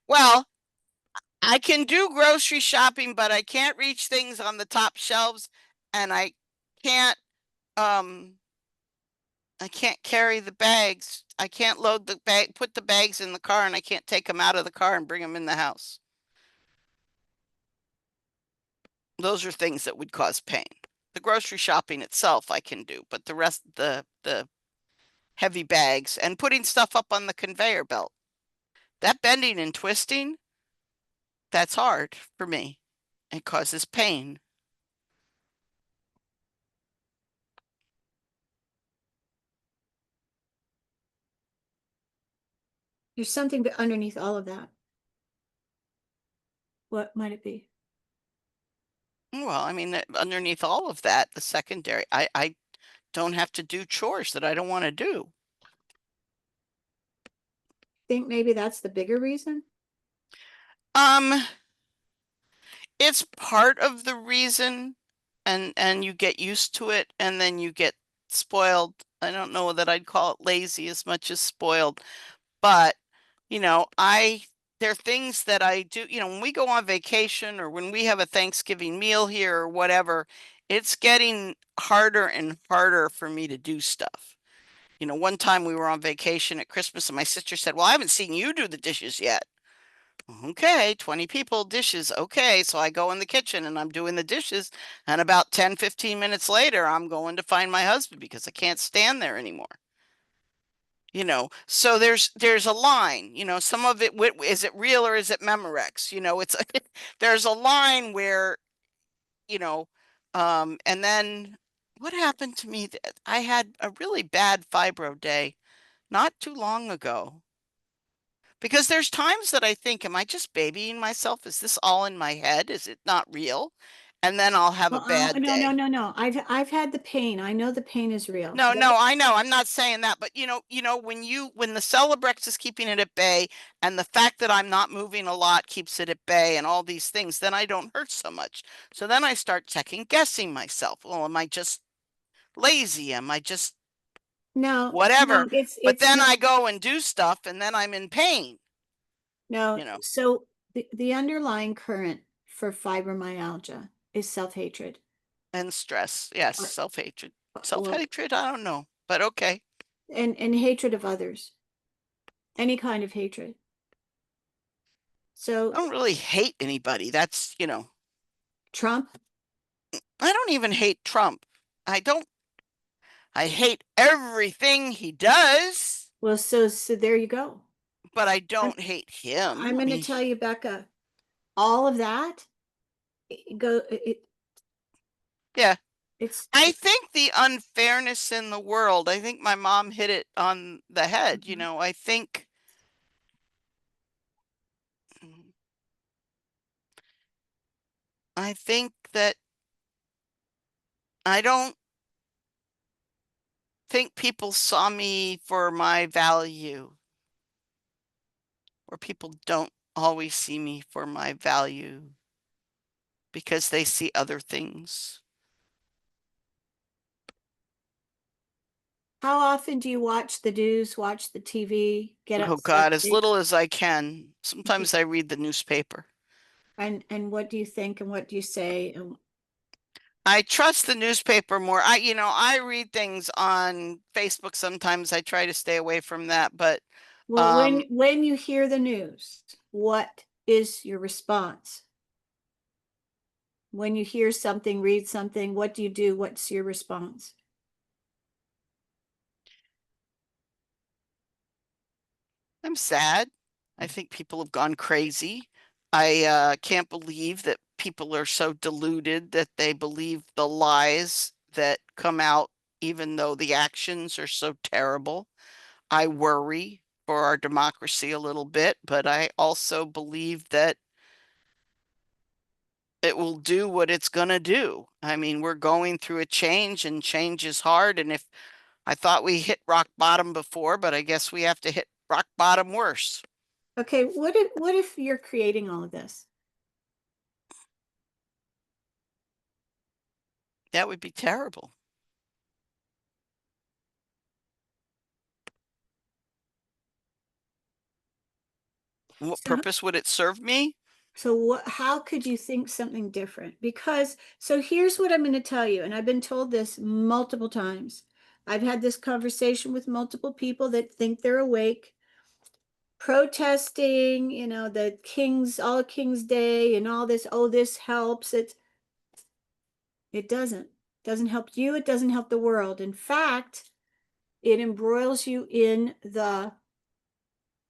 Well, I can do grocery shopping, but I can't reach things on the top shelves and can't um I can't carry the bags. I can't load the bag, put the bags in the car and I can't take them out of the car and bring them in the house. Those are things that would cause pain. The grocery shopping itself I can do, but the rest the heavy bags and putting stuff up on the conveyor belt. That bending and twisting, that's hard for me. It causes pain. There's something underneath all of that. What might it be? Well, I mean, underneath all of that, the secondary, I don't have to do chores that I don't want to do. Think maybe that's the bigger reason? Um, it's part of the reason, and you get used to it, and then you get spoiled. I don't know that I'd call it lazy as much as spoiled, but I there are things that I do, when we go on vacation or when we have a Thanksgiving meal here or whatever, it's getting harder and harder for me to do stuff. One time we were on vacation at Christmas and my sister said, "Well, I haven't seen you do the dishes yet." Okay, 20 people, dishes. Okay, so I go in the kitchen and I'm doing the dishes. And about 10, 15 minutes later, I'm going to find my husband because I can't stand there anymore. So there's a line, some of it, is it real or is it Memorex? It's there's a line where, you know, and then what happened to me? I had a really bad fibro day not too long ago. Because there's times that I think, am I just babying myself? Is this all in my head? Is it not real? And then I'll have a Well, oh, bad no, no, day. no, no. I've had the pain. I know the pain is real. No, no, I know. I'm not saying that, but when the Celebrex is keeping it at bay and the fact that I'm not moving a lot keeps it at bay and all these things, then I don't hurt so much. So then I start second guessing myself. Well, am I just lazy? Am I just No, whatever? no, But it's then no, I go and do stuff and then I'm in pain, no. you know, So the underlying current for fibromyalgia is self-hatred. and stress. Yes, Or, self-hatred. well, Self-hatred, I don't know, but okay. and hatred of others, any kind of hatred. I So don't really hate anybody. Trump, I don't even hate Trump. I don't, I hate everything he does, well, so there you go. but I I'm don't hate him. I'm I going to mean, tell you, Becca, all of that yeah. it's I think the unfairness in the world, I think my mom hit it on the head. Mhm. I think that I don't think people saw me for my value, or people don't always see me for my value because they see other things. How often do you watch the news, watch the TV, get Oh upset? God, as little as I can. Sometimes I read the newspaper. And what do you think and what do you say? And I trust the newspaper more. I read things on Facebook sometimes. I try to stay away from that, but well, um when you hear the news, what is your response? When you hear something, read something, what do you do? What's your response? I'm sad. I think people have gone crazy. I can't believe that people are so deluded that they believe the lies that come out, even though the actions are so terrible. I worry for our democracy a little bit, but I also believe that it will do what it's going to do. I mean, we're going through a change, and change is hard. And if I thought we hit rock bottom before, but I guess we have to hit rock bottom worse. Okay, what if you're creating all of this? That would be terrible. What So purpose would it serve me? so what how could you think something different? Because so here's what I'm going to tell you, and I've been told this multiple times. I've had this conversation with multiple people that think they're awake, protesting, the King's All King's Day and all this, oh, this helps. It doesn't help you, it doesn't help the world. In fact, it embroils you in the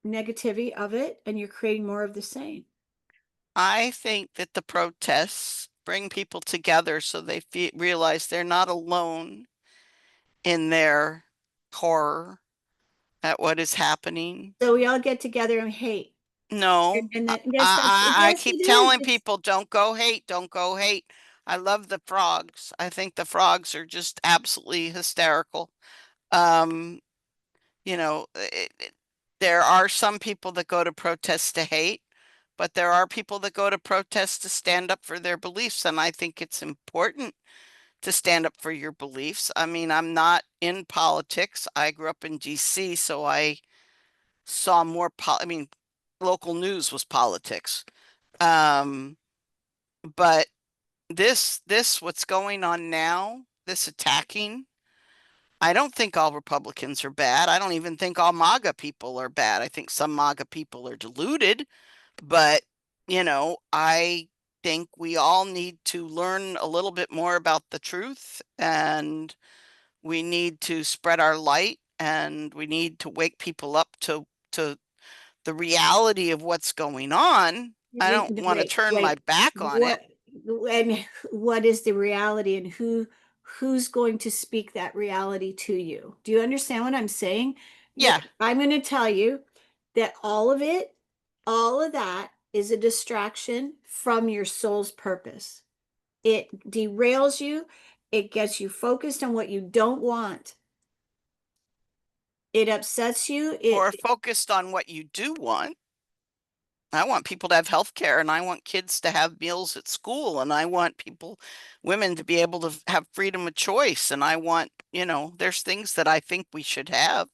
negativity of it, and you're creating more of the same. I think that the protests bring people together so they realize they're not alone in their horror at what is happening. So we all get together and hate. No, And I, then yes, I yes, it keep is. telling people, don't go hate, don't go hate. I love the frogs. I think the frogs are just absolutely hysterical. Um, there are some people that go to protest to hate, but there are people that go to protest to stand up for their beliefs. And I think it's important to stand up for your beliefs. I mean, I'm not in politics. I grew up in DC, so I saw more, I mean, local news was politics. Um, but what's going on now, this attacking, I don't think all Republicans are bad. I don't even think all MAGA people are bad. I think some MAGA people are deluded, but I think we all need to learn a little bit more about the truth, and we need to spread our light, and we need to wake people up to the reality of what's going on. I don't want to Wait, turn my wait. back on it. And what is the reality, and who's going to speak that reality to you? Do you understand what I'm saying? Yeah, I'm going to tell you that all of it, all of that is a distraction from your soul's purpose. It derails you. It gets you focused on what you don't want. It upsets you. or focused on what you do want. I want people to have health care, and I want kids to have meals at school, and I want women to be able to have freedom of choice. And I want, there's things that I think we should have.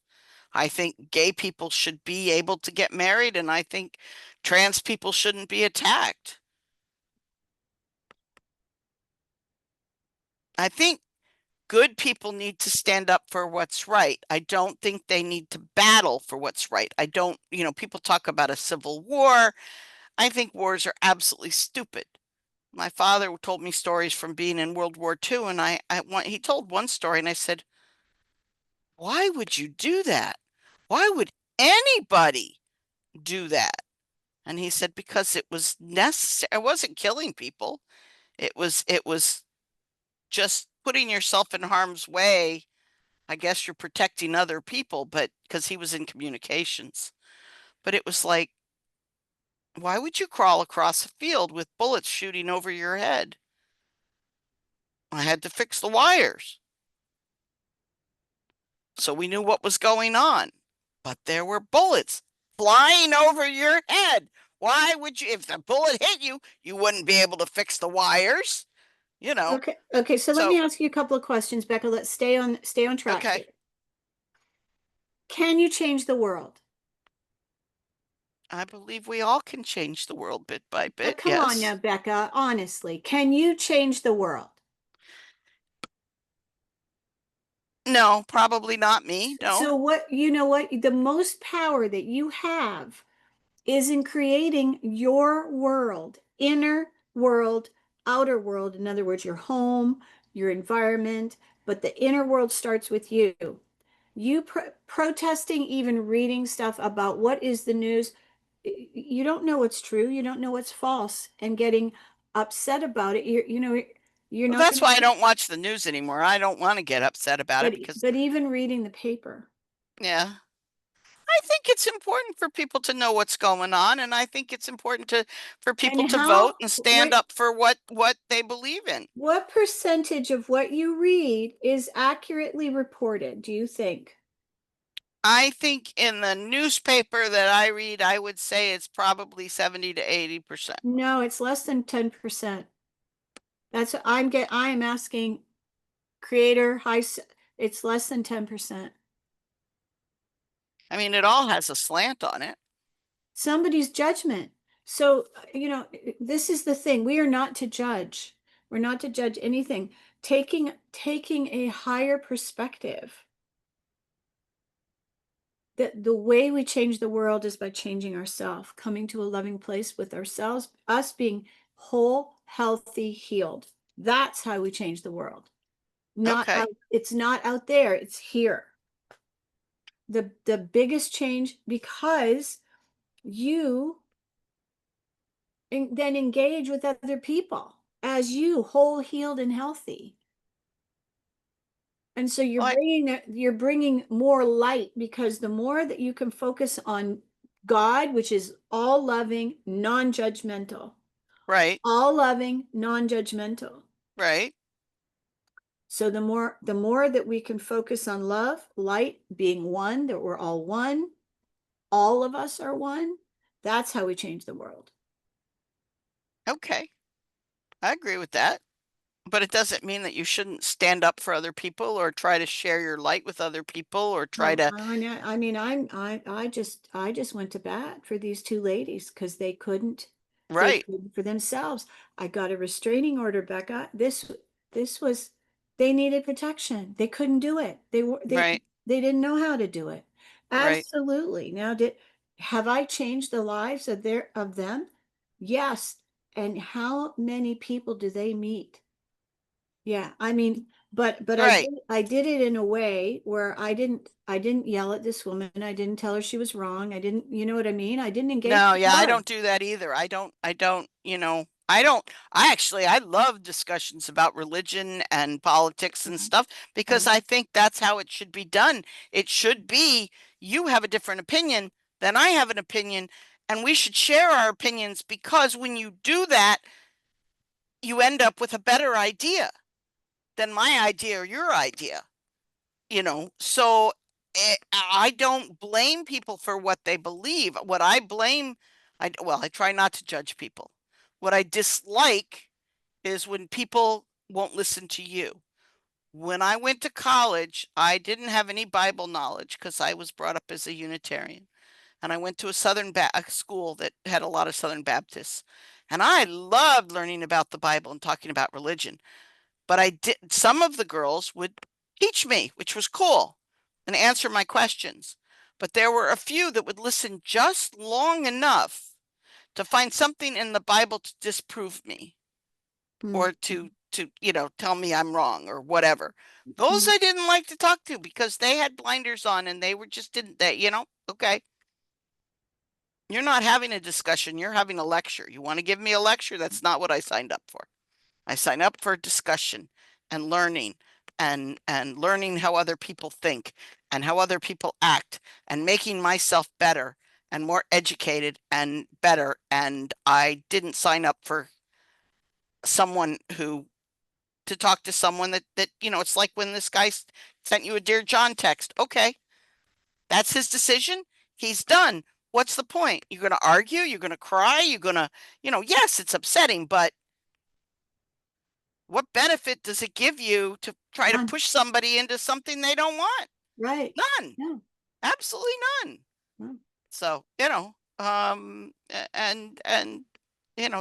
I think gay people should be able to get married, and I think trans people shouldn't be attacked. I think good people need to stand up for what's right. I don't think they need to battle for what's right. I don't, people talk about a civil war. I think wars are absolutely stupid. My father told me stories from being in World War II, and he told one story, and I said, "Why would you do that? Why would anybody do that?" And he said, "Because it was necessary. I wasn't killing people. It was just putting yourself in harm's way. I guess you're protecting other people, but because he was in communications. But it was like, why would you crawl across a field with bullets shooting over your head?" I had to fix the wires. So we knew what was going on. But there were bullets flying over your head. Why would you, if the bullet hit you, you wouldn't be able to fix the wires, you know? Okay. Okay. So let So, me ask you a couple of questions, Becca. Let's stay on track okay, here. Can you change the world? I believe we all can change the world bit by bit. Come on now, Yes. Becca. Honestly, can you change the world? No, probably not me. No. So what, you know what? The most power that you have is in creating your world, inner world, outer world. In other words, your home, your environment, but the inner world starts with you. You protesting, even reading stuff about what is the news, you don't know what's true, you don't know what's false, and getting upset about it. You're Well, not that's going why I to, don't watch the news anymore. I don't want to get upset about it because, but even reading the paper. yeah, I think it's important for people to know what's going on, and I think it's important to for people And to vote how, and stand up for what they believe in. what percentage of what you read is accurately reported, do you think? I think in the newspaper that I read, I would say it's probably 70 to 80%. No, it's less than 10%. That's what I am asking creator it's less than 10%. I mean, it all has a slant on it. Somebody's judgment. So, this is the thing. We are not to judge. We're not to judge anything. Taking a higher perspective. That the way we change the world is by changing ourselves, coming to a loving place with ourselves, us being whole, healthy, healed. That's how we change the world. Not Okay. out, it's not out there, it's here. The biggest change, because you then engage with other people as you whole, healed, and healthy. And so Well, you're bringing more light, because the more that you can focus on God, which is all loving, non-judgmental, right, all loving, non-judgmental. right. So the more that we can focus on love, light, being one, that we're all of us are one, that's how we change the world. Okay. I agree with that. But it doesn't mean that you shouldn't stand up for other people or try to share your light with other people or try Well, to, I just went to bat for these two ladies because they right, couldn't for themselves. I got a restraining order, Becca. This was, they needed protection. They couldn't do it. right, They didn't know how to do it. right, Absolutely. Now, have I changed the lives of them? Yes. And how many people do they meet? Yeah, but right. I did it in a way where I didn't yell at this woman. I didn't tell her she was wrong. I didn't, you know what I mean? I didn't engage No, with yeah, I her. don't do that either. I love discussions about religion and politics and stuff because And I think that's how it should be done. It should be you have a different opinion than I have an opinion, and we should share our opinions because when you do that, you end up with a better idea than my idea or your idea. So I don't blame people for what they believe. What I blame, I try not to judge people. What I dislike is when people won't listen to you. When I went to college, I didn't have any Bible knowledge because I was brought up as a Unitarian. And I went to a school that had a lot of Southern Baptists. And I loved learning about the Bible and talking about religion. But I did some of the girls would teach me, which was cool, and answer my questions. But there were a few that would listen just long enough to find something in the Bible to disprove me mm, or to tell me I'm wrong or whatever. Those mm, I didn't like to talk to because they had blinders on and they were just didn't they, okay. You're not having a discussion, you're having a lecture. You want to give me a lecture? That's not what I signed up for. I sign up for discussion and learning and learning how other people think and how other people act and making myself better and more educated and better. And I didn't sign up for someone who to talk to someone that it's like when this guy sent you a Dear John text. Okay, that's his decision. He's done. What's the point? You're going to argue? You're going to cry? You're going to, yes, it's upsetting, but what benefit does it give you to try to None. push somebody into something they don't want? Right. None. No. Absolutely none. No. So, and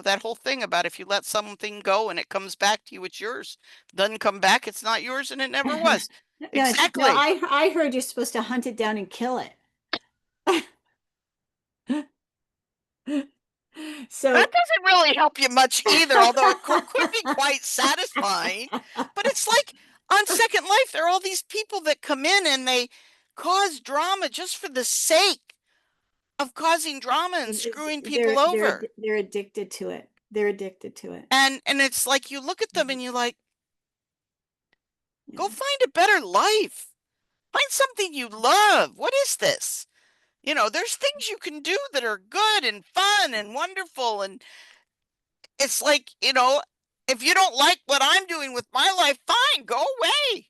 that whole thing about if you let something go and it comes back to you, it's yours. Doesn't come back, it's not yours, and it never was. No, no, Exactly. I heard you're supposed to hunt it down and kill it. That So, doesn't really help you much either, although it could be quite satisfying. But it's like on Second Life, there are all these people that come in and they cause drama just for the sake of causing drama and screwing people over. they're addicted to it. They're addicted to it. And it's like you look at them Mhm. and you're like, go Yeah. find a better life. Find something you love. What is this? There's things you can do that are good and fun and wonderful. And it's like, if you don't like what I'm doing with my life, fine, go away.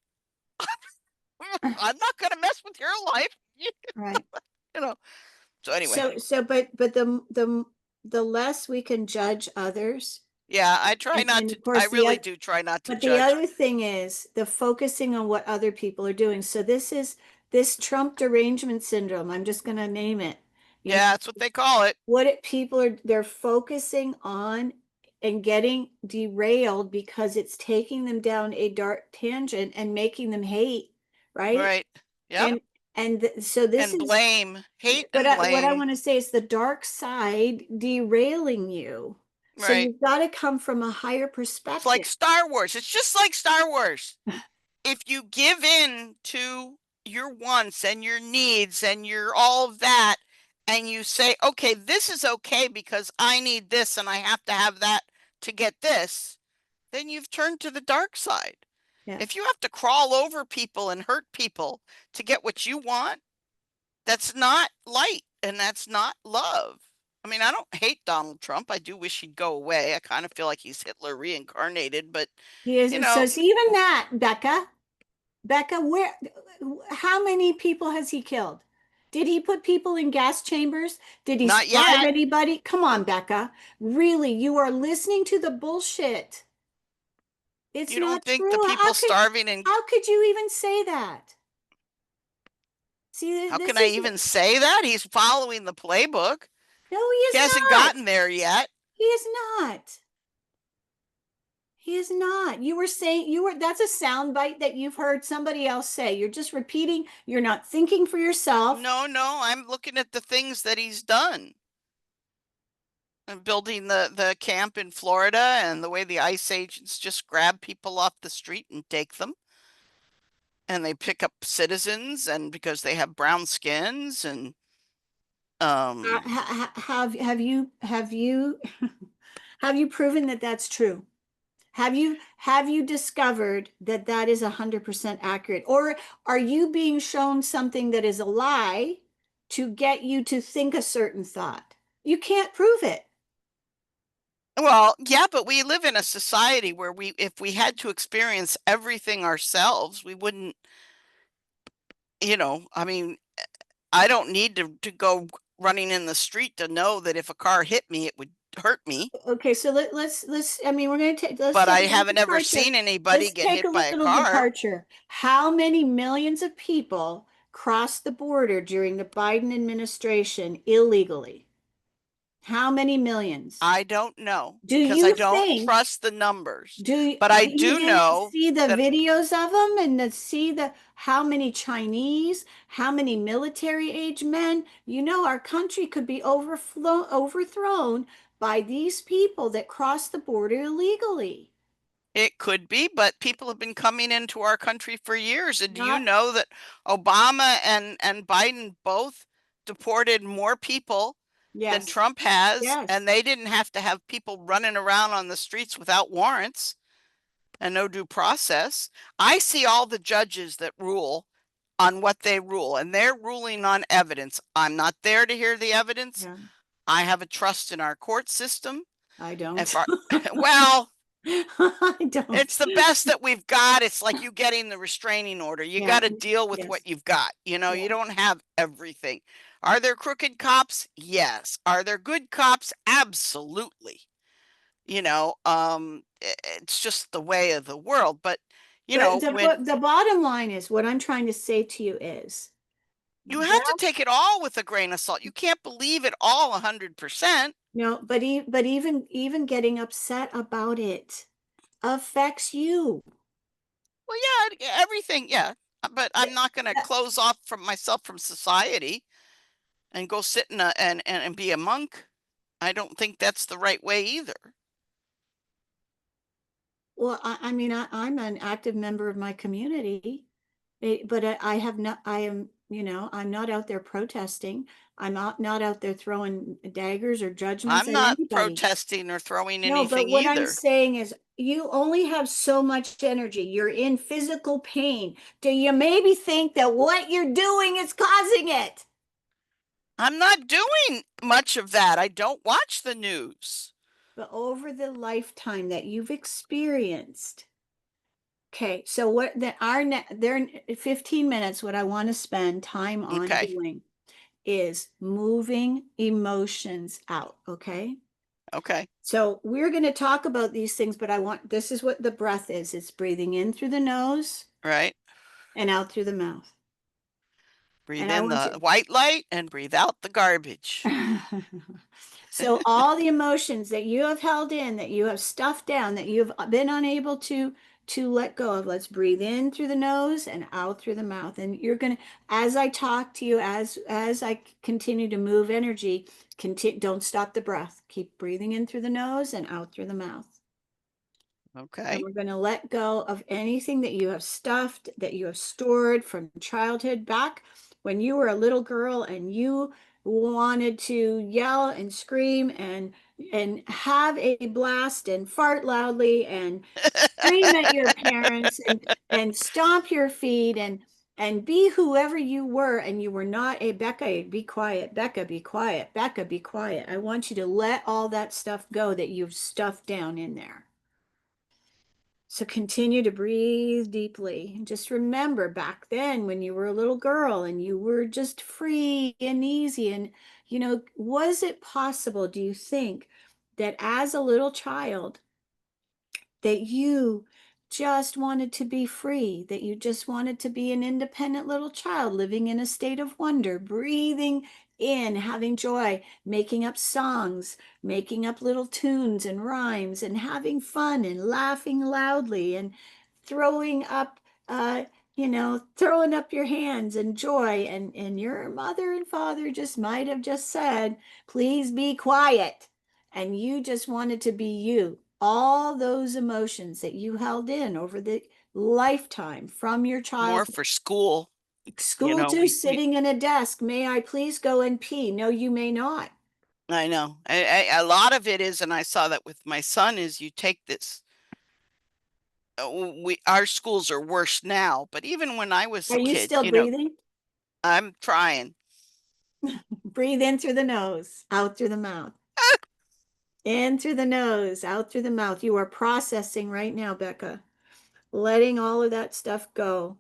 I'm not going to mess with your life. Right. You know. So anyway, But the less we can judge others, yeah, I try not and to, of I course really do try not to but the judge. other thing is the focusing on what other people are doing. So this Trump derangement syndrome. I'm just going to name it. You know, Yeah, that's what they call it. people are they're focusing on and getting derailed because it's taking them down a dark tangent and making them hate, right? Right. Yep. And so this And is blame, hate but and what I blame. want to say is the dark side derailing you. So Right. you've got to come from a higher It's like perspective. Star Wars. It's just like Star Wars. If you give in to your wants and your needs and your all of that, and you say, okay, this is okay because I need this and I have to have that to get this, then you've turned to the dark side. If Yes. you have to crawl over people and hurt people to get what you want, that's not light and that's not love. I mean, I don't hate Donald Trump. I do wish he'd go away. I kind of feel like he's Hitler reincarnated, but He you is. So know, it's even that, Becca, how many people has he killed? Did he put people in gas chambers? Did he not starve yet. anybody? Come on, Becca. Really, you are listening to the bullshit. It's You don't not think the true. people starving and How could you even say that? See, how can this I is even say that? He's following the playbook. no, he He is hasn't not. gotten there yet. He is not. He is not. You were saying that's a sound bite that you've heard somebody else say. You're just repeating, you're not thinking for yourself. No, no, I'm looking at the things that he's done. And building the camp in Florida and the way the ICE agents just grab people off the street and take them. And they pick up citizens and because they have brown skins and um Have you have you proven that that's true? Have you discovered that that is 100% accurate? Or are you being shown something that is a lie to get you to think a certain thought? You can't prove it. well, yeah, but we live in a society where if we had to experience everything ourselves, we wouldn't, I mean, I don't need to go running in the street to know that if a car hit me, it would hurt me. Okay, so let's I mean we're going to take let's But take I a little haven't ever departure. seen anybody Let's get take a hit by a little car. departure. How many millions of people crossed the border during the Biden administration illegally? How many millions? I don't know Do because I you don't think trust the numbers. do you, But I you do didn't know see the that videos of them and see the how many Chinese, how many military age men? You know, our country could be overthrown by these people that cross the border illegally. it could be, but people have been coming into our country for years. And do you Not, know that Obama and Biden both deported more people than yes, Trump has, yes, and they didn't have to have people running around on the streets without warrants and no due process. I see all the judges that rule on what they rule, and they're ruling on evidence. I'm not there to hear the evidence. yeah, I have a trust in our court system. I If don't. our, well, I don't. It's the best that we've got. It's like you getting the restraining order. You Yeah. got to deal with what Yes. you've got. You Yeah. don't have everything. Are there crooked cops? Yes. Are there good cops? Absolutely. It's just the way of the world. But, But when the bottom line is what I'm trying to say to you is you have to that take it all with a grain of salt. You can't believe it all 100%. no, but even getting upset about it affects you. Well, yeah, everything, yeah. But I'm not going to close off from myself from society and go sit in and be a monk. I don't think that's the right way either. Well, I mean, I'm an active member of my community, but I have not, I am, I'm not out there protesting. I'm not out there throwing daggers or judgments I'm at not anybody. protesting or throwing No, but anything what I'm either. saying is you only have so much energy. You're in physical pain. Do you maybe think that what you're doing is causing it? I'm not doing much of that. I don't watch the news. But over the lifetime that you've experienced, okay, so what that our there 15 minutes, what I want to spend time on Okay. doing is moving emotions out, okay? Okay. So we're going to talk about these things, but I want this is what the breath is. It's breathing in through the nose Right. and out through the mouth. Breathe And I in want the white light and breathe out the garbage. you. So all the emotions that you have held in, that you have stuffed down, that you've been unable to let go of, let's breathe in through the nose and out through the mouth. And you're going to, as I talk to you, as I continue to move energy, continue, don't stop the breath. Keep breathing in through the nose and out through the mouth. And Okay. we're going to let go of anything that you have stuffed, that you have stored from childhood back when you were a little girl and you wanted to yell and scream and have a blast and fart loudly and scream at your parents and stomp your feet and be whoever you were and you were not a Becca, be quiet, Becca, be quiet, Becca, be quiet. I want you to let all that stuff go that you've stuffed down in there. So continue to breathe deeply. And just remember back then when you were a little girl and you were just free and easy. And, was it possible, do you think, that as a little child, that you just wanted to be free, that you just wanted to be an independent little child living in a state of wonder, breathing in, having joy, making up songs, making up little tunes and rhymes, and having fun and laughing loudly and throwing up, uh, throwing up your hands and joy. And your mother and father just might have just said, please be quiet, and you just wanted to be you. All those emotions that you held in over the lifetime from your More childhood. for school. School to We sitting in a desk. May I please go and pee? No, you may not. I know. A lot of it is, and I saw that with my son, is you take this. Our schools are worse now, but even when I was Are a you kid, still breathing? I'm trying. Breathe in through the nose, out through the mouth. In through the nose, out through the mouth. You are processing right now, Becca, letting all of that stuff go.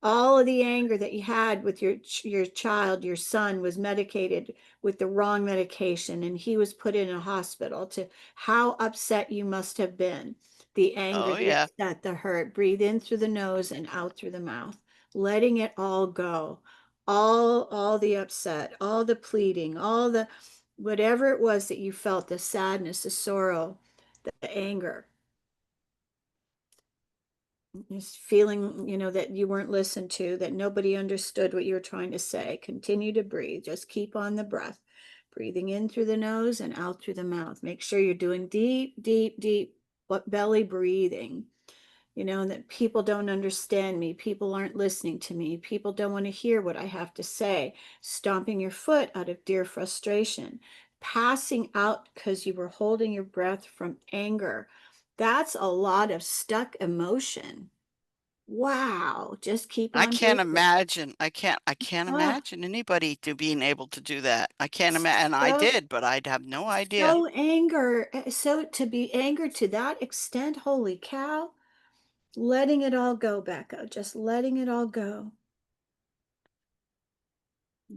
All of the anger that you had with your child, your son was medicated with the wrong medication and he was put in a hospital. To how upset you must have been. The anger, Oh the yeah, upset, the hurt. Breathe in through the nose and out through the mouth, letting it all go. All the upset, all the pleading, all the whatever it was that you felt, the sadness, the sorrow, the anger, just feeling, that you weren't listened to, that nobody understood what you were trying to say. Continue to breathe. Just keep on the breath, breathing in through the nose and out through the mouth. Make sure you're doing deep, deep, deep belly breathing. That people don't understand me. People aren't listening to me. People don't want to hear what I have to say. Stomping your foot out of dear frustration. Passing out because you were holding your breath from anger. That's a lot of stuck emotion. Wow. Just keep I on can't breathing. imagine. I can't Oh, imagine anybody to being able to do that. I can't imagine. And I so, did, but I'd have no idea. so anger. So to be angered to that extent, holy cow. Letting it all go, Becca. Just letting it all go.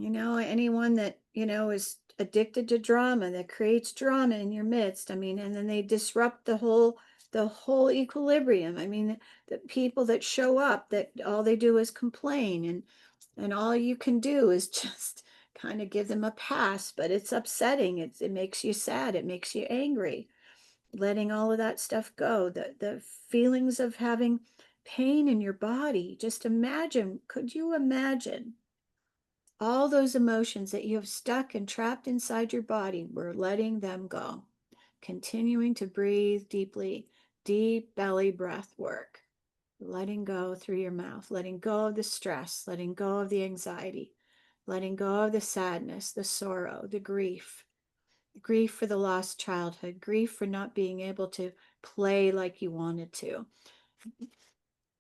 Anyone that, is addicted to drama, that creates drama in your midst. I mean, and then they disrupt the whole equilibrium. I mean, the people that show up that all they do is complain, and all you can do is just kind of give them a pass, but it's upsetting. It makes you sad. It makes you angry. Letting all of that stuff go, the feelings of having pain in your body. Just imagine, could you imagine all those emotions that you have stuck and trapped inside your body? We're letting them go. Continuing to breathe deeply, deep belly breath work. Letting go through your mouth, letting go of the stress, letting go of the anxiety, letting go of the sadness, the sorrow, the grief for the lost childhood, grief for not being able to play like you wanted to.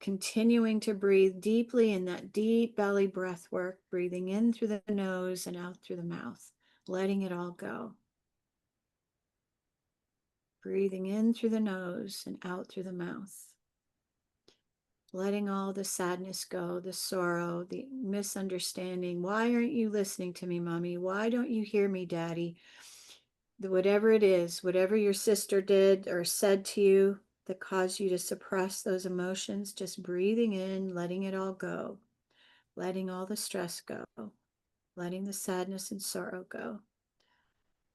Continuing to breathe deeply in that deep belly breath work, breathing in through the nose and out through the mouth, letting it all go. Breathing in through the nose and out through the mouth, letting all the sadness go, the sorrow, the misunderstanding. Why aren't you listening to me, mommy? Why don't you hear me, daddy? Whatever it is, whatever your sister did or said to you that caused you to suppress those emotions, just breathing in, letting it all go, letting all the stress go, letting the sadness and sorrow go,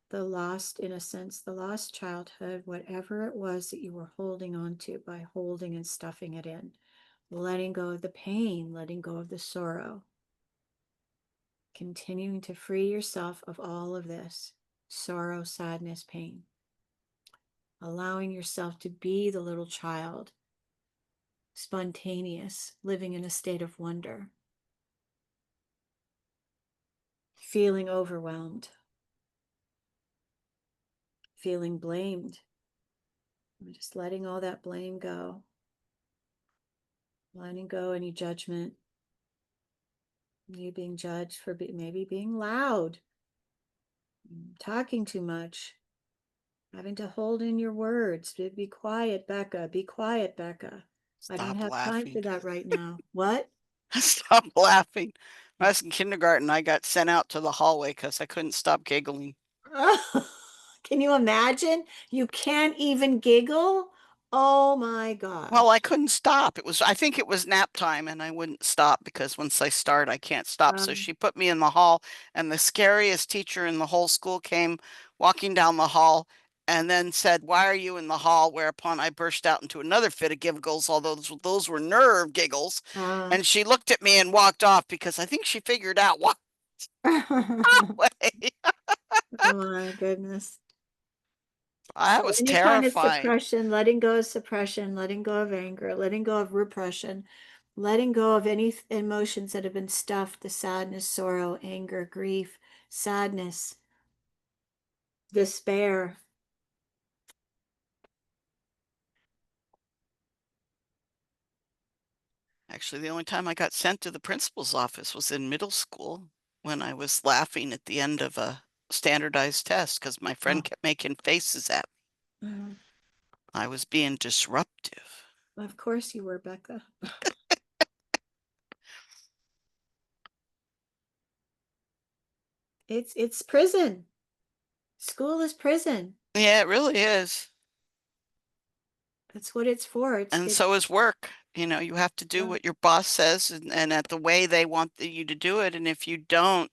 the lost innocence, the lost childhood, whatever it was that you were holding on to by holding and stuffing it in, letting go of the pain, letting go of the sorrow, continuing to free yourself of all of this sorrow, sadness, pain. Allowing yourself to be the little child, spontaneous, living in a state of wonder, feeling overwhelmed, feeling blamed. Just letting all that blame go, letting go any judgment, you being judged for maybe being loud, talking too much, having to hold in your words. Be quiet, Becca. Be quiet, Becca. I don't Stop have time for laughing. that right now. What? Stop laughing. When I was in kindergarten, I got sent out to the hallway because I couldn't stop giggling. Can you imagine? You can't even giggle? Oh my Well, I gosh. couldn't stop. I think it was nap time, and I wouldn't stop because once I start, I can't stop. So Um, she put me in the hall, and the scariest teacher in the whole school came walking down the hall and then said, "Why are you in the hall?" Whereupon I burst out into another fit of giggles, although those were nerve giggles. uh, And she looked at me and walked off because I think she figured out why. oh Way. my goodness. That So was any kind of terrifying. suppression, letting go of suppression, letting go of anger, letting go of repression, letting go of any emotions that have been stuffed, the sadness, sorrow, anger, grief, sadness, despair. Actually, the only time I got sent to the principal's office was in middle school when I was laughing at the end of a standardized test because my friend Oh, kept making faces at me. mhm. I was being disruptive. Of course you were, Becca. It's prison. School is prison. Yeah, it really is. That's what it's for. And so is work. You have to do Uh, what your boss says and at the way they want you to do it. And if you don't,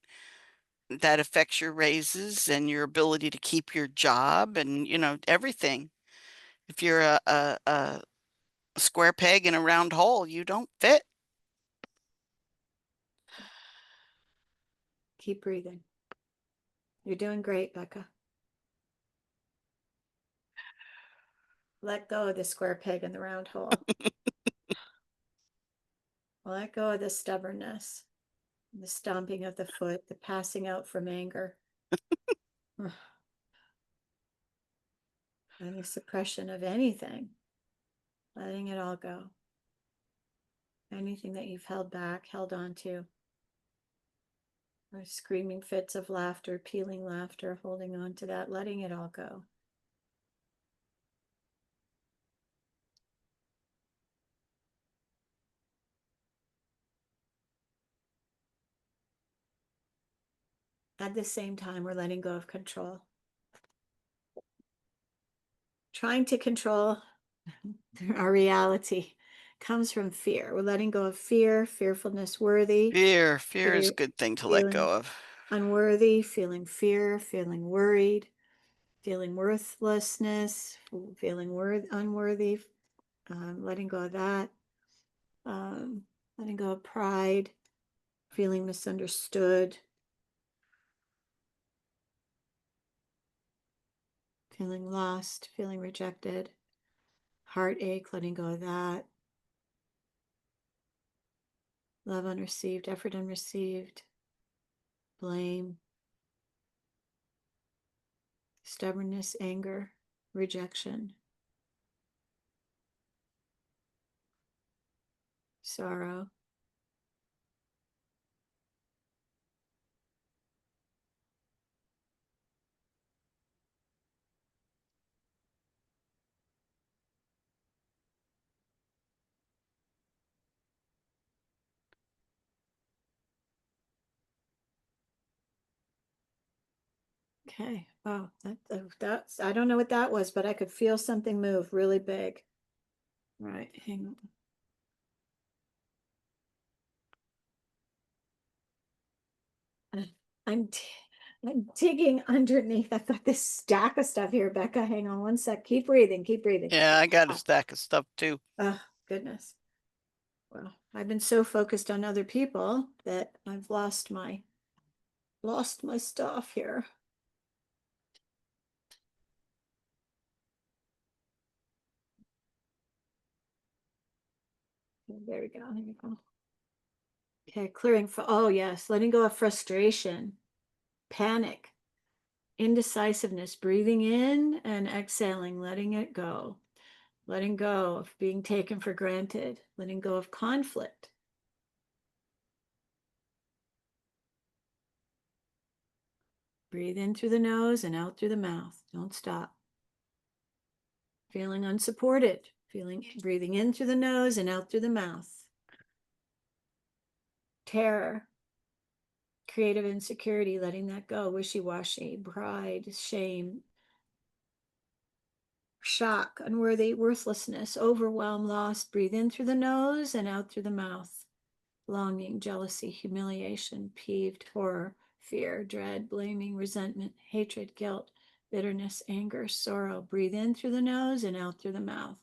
that affects your raises and your ability to keep your job and, everything. If you're a square peg in a round hole, you don't fit. keep breathing. You're doing great, Becca. Let go of the square peg in the round hole. Let go of the stubbornness, the stomping of the foot, the passing out from anger, any suppression of anything, letting it all go. anything that you've held back, held on to, or screaming fits of laughter, peeling laughter, holding on to that, letting it all go. At the same time, we're letting go of control. Trying to control our reality comes from fear. We're letting go of fear, fearfulness, worthy, Fear is a fear, good thing to let feeling go of. unworthy, feeling fear, feeling worried, feeling worthlessness, feeling unworthy, letting go of that, um, letting go of pride, feeling misunderstood, feeling lost, feeling rejected, heartache, letting go of that, love unreceived, effort unreceived, blame, stubbornness, anger, rejection, sorrow. Okay. Wow. That's, I don't know what that was, but I could feel something move really big. Right. Hang on. I'm I'm digging underneath. I've got this stack of stuff here, Becca. Hang on one sec. Keep breathing. Keep breathing. Yeah, I got a Ah, stack of stuff too. oh, goodness. Well, I've been so focused on other people that I've lost my stuff here. There we go. There we go. Okay, clearing for, oh yes, letting go of frustration, panic, indecisiveness, breathing in and exhaling, letting it go, letting go of being taken for granted, letting go of conflict. Breathe in through the nose and out through the mouth. Don't stop. Feeling unsupported, breathing in through the nose and out through the mouth. Terror, creative insecurity, letting that go, wishy-washy, pride, shame, shock, unworthy, worthlessness, overwhelm, lost. Breathe in through the nose and out through the mouth. Longing, jealousy, humiliation, peeved, horror, fear, dread, blaming, resentment, hatred, guilt, bitterness, anger, sorrow. Breathe in through the nose and out through the mouth.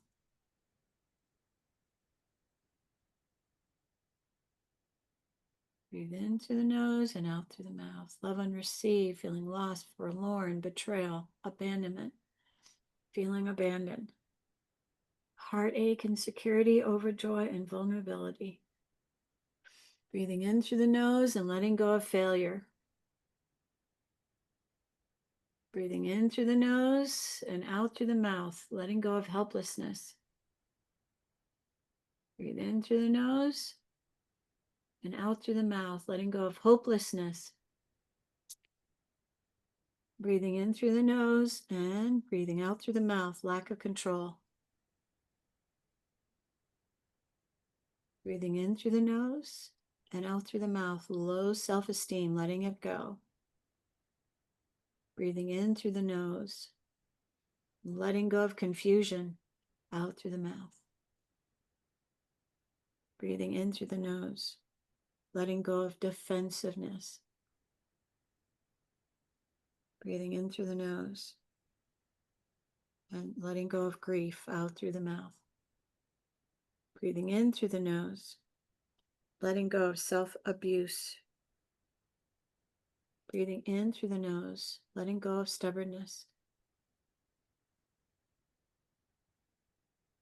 Breathe in through the nose and out through the mouth. Love unreceived, feeling lost, forlorn, betrayal, abandonment, feeling abandoned. Heartache, insecurity, overjoy, and vulnerability. Breathing in through the nose and letting go of failure. Breathing in through the nose and out through the mouth, letting go of helplessness. Breathe in through the nose and out through the mouth, letting go of hopelessness. Breathing in through the nose and breathing out through the mouth, lack of control. Breathing in through the nose and out through the mouth, low self-esteem, letting it go. Breathing in through the nose, letting go of confusion, out through the mouth. Breathing in through the nose, letting go of defensiveness. Breathing in through the nose and letting go of grief, out through the mouth. Breathing in through the nose, letting go of self-abuse. Breathing in through the nose, letting go of stubbornness.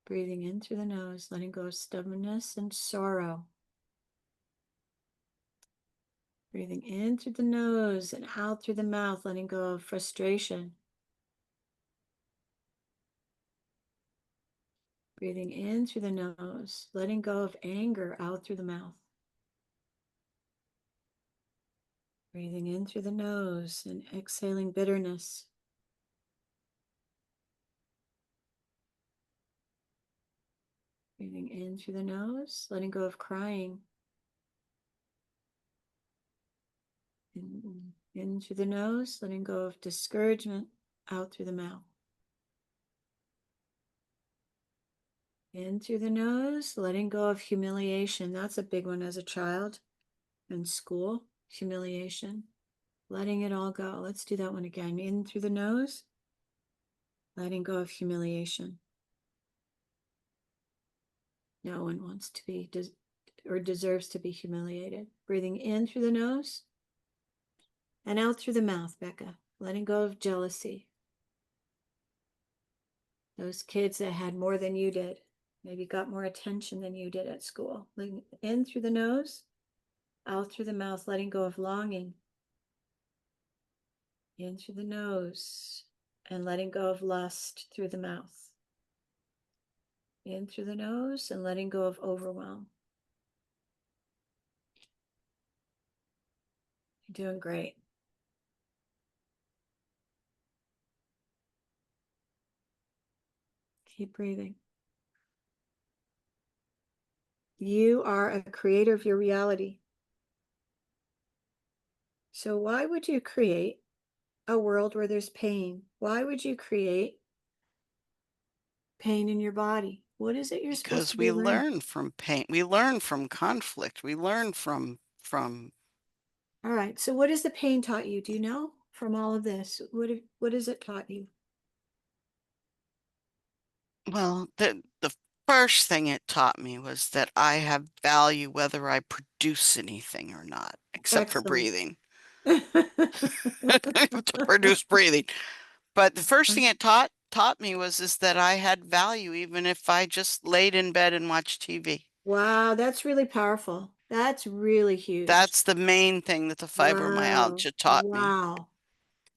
Breathing in through the nose, letting go of stubbornness and sorrow. Breathing in through the nose and out through the mouth, letting go of frustration. Breathing in through the nose, letting go of anger out through the mouth. Breathing in through the nose and exhaling bitterness. Breathing in through the nose, letting go of crying. In through the nose, letting go of discouragement, out through the mouth. In through the nose, letting go of humiliation. That's a big one as a child in school, humiliation. Letting it all go. Let's do that one again. In through the nose, letting go of humiliation. No one wants to be or deserves to be humiliated. Breathing in through the nose and out through the mouth, Becca. Letting go of jealousy. Those kids that had more than you did, maybe got more attention than you did at school. Letting in through the nose, out through the mouth, letting go of longing. In through the nose and letting go of lust through the mouth. In through the nose and letting go of overwhelm. You're doing great. Keep breathing. You are a creator of your reality. So why would you create a world where there's pain? Why would you create pain in your body? What is it you're supposed Because to we be learning? learn from pain. We learn from conflict. We learn from All right. So what has the pain taught you? Do you know from all of this? What has it taught you? well, the first thing it taught me was that I have value whether I produce anything or not, except for Excellent. breathing. To produce breathing. But the first thing it taught me was is that I had value even if I just laid in bed and watched TV. Wow, that's really powerful. That's really huge. That's the main thing that the Wow. fibromyalgia taught me. Wow.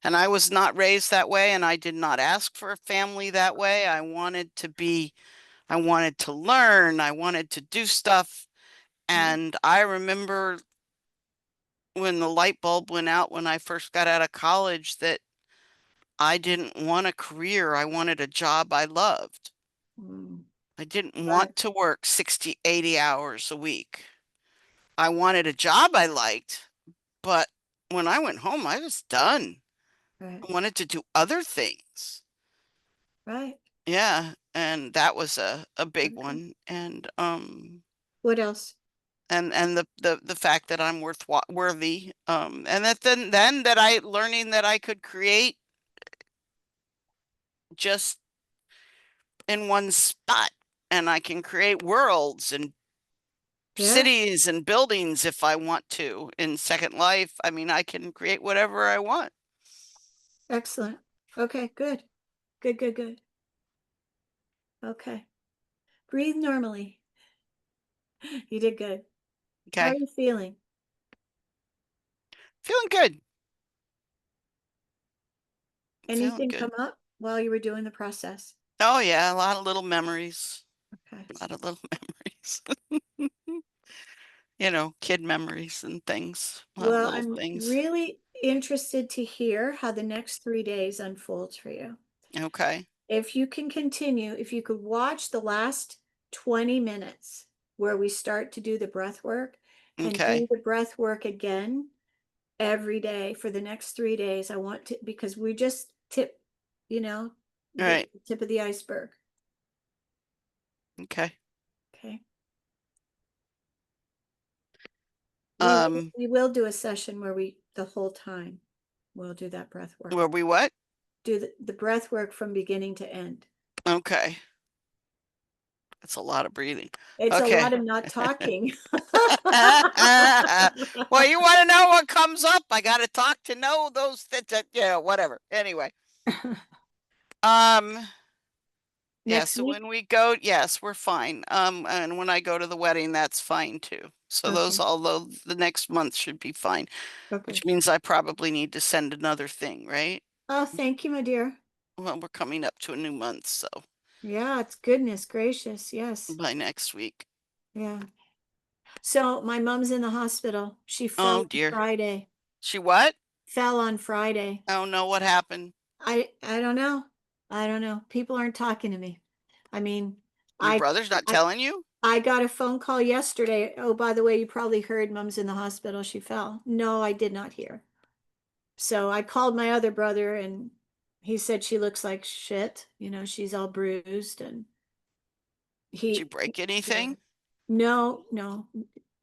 And I was not raised that way, and I did not ask for a family that way. I wanted to learn, I wanted to do stuff. Yeah. And I remember when the light bulb went out when I first got out of college that I didn't want a career. I wanted a job I loved. Mm, I didn't right. want to work 60, 80 hours a week. I wanted a job I liked, but when I went home, I was done. Right. I wanted to do other things. Right. Yeah, and that was a big Okay. one. What else? And the fact that I'm worthy, and that then that I learning that I could create just in one spot, and I can create worlds and Yeah. cities and buildings if I want to in Second Life. I mean, I can create whatever I want. Excellent. Okay, good. Good, good, good. Okay. Breathe normally. You did good. How are Okay, you feeling? feeling good, feeling Anything good. come up while you were doing the process? Oh yeah, a lot of little memories, Okay. a lot of little memories. Kid memories and things, a lot of Well, little I'm things. really interested to hear how the next 3 days unfolds for you. Okay, If you can continue, if you could watch the last 20 minutes where we start to do the breath work and do okay, the breath work again every day for the next 3 days, I want to, because we just you know, all the right, tip of the iceberg. okay. Okay. Um, We will do a session where the whole time we'll do that breath work. were we what? Do the breath work from beginning to end. Okay, that's a lot of breathing. It's a lot Okay. of not talking. Well, you want to know what comes up? I got to talk to know those yeah, whatever. Anyway, um, yeah, Next so week? when we go, yes, we're fine. And when I go to the wedding, that's fine too. So those, Okay. although the next month should be fine, Okay. which means I probably need to send another thing, right? Oh, thank you, my dear. Well, we're coming up to a new month, so. Yeah, it's goodness gracious. Yes. by next week. Yeah. So my mom's in the hospital. She fell Oh on dear. Friday. She what? Fell on Friday. Oh no, what happened? I don't know. I don't know. People aren't talking to me. I mean, Your I brother's not I telling you? I got a phone call yesterday. Oh, by the way, you probably heard mom's in the hospital. She fell. No, I did not hear. So I called my other brother and he said she looks like shit. She's all bruised and Did you he, break yeah. anything? No, no.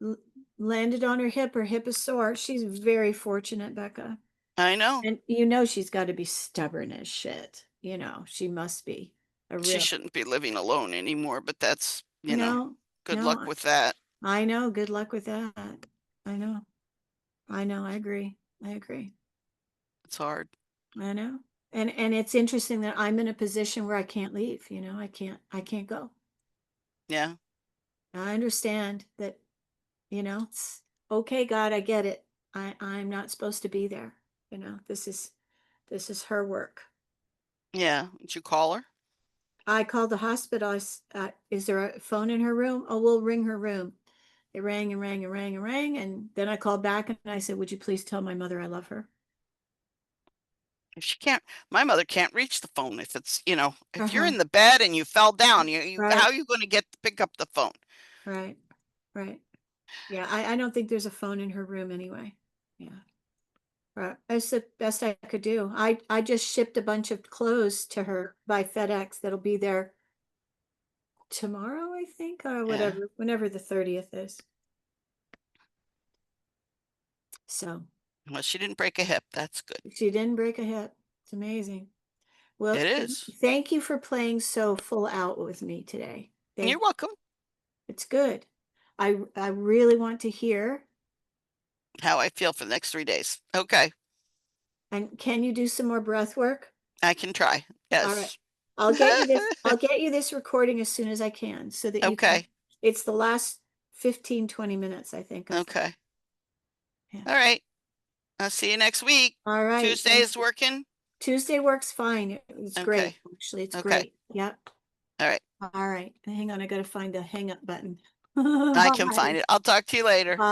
L- Landed on her hip. Her hip is sore. She's very fortunate, Becca. I know. And she's got to be stubborn as shit. She must be a She real. shouldn't be living alone anymore, but that's, No, good luck no, with that. I know. Good luck with that. I know. I know. I agree. I agree. It's hard. I know. And it's interesting that I'm in a position where I can't leave, I can't go. Yeah. I understand that, it's okay, God, I get it. I'm not supposed to be there. This is her work. Yeah. Did you call her? I called the hospital. Is there a phone in her room? Oh, we'll ring her room. It rang and rang and rang and rang. And then I called back and I said, would you please tell my mother I love her? If she can't, my mother can't reach the phone. If you're Uh-huh. in the bed and you fell down, how Right, are you going to get to pick up the phone? right, right. Yeah, I don't think there's a phone in her room anyway. Yeah. Right. That's the best I could do. I just shipped a bunch of clothes to her by FedEx that'll be there tomorrow, I think, or Yeah. whatever, whenever the 30th is. So Well, she didn't break a hip. That's good. she didn't break a hip. It's amazing. Well, It is. thank you for playing so full out with me today. You're welcome. It's good. I really want to hear. How I feel for the next 3 days. Okay. And can you do some more breath work? I can try. All right. Yes. I'll get you this recording as soon as I can so that you can. Okay. It's the last 15-20 minutes, I think, of that. Okay. Yeah. All right. I'll see you next week. All right. Tuesday Thank is you. working. Tuesday works fine. It's great. Okay. Actually, it's Okay. great. Yep. All right. All right. Hang on. I got to find the hang up button. I can Bye. find it. I'll talk to you later. Bye.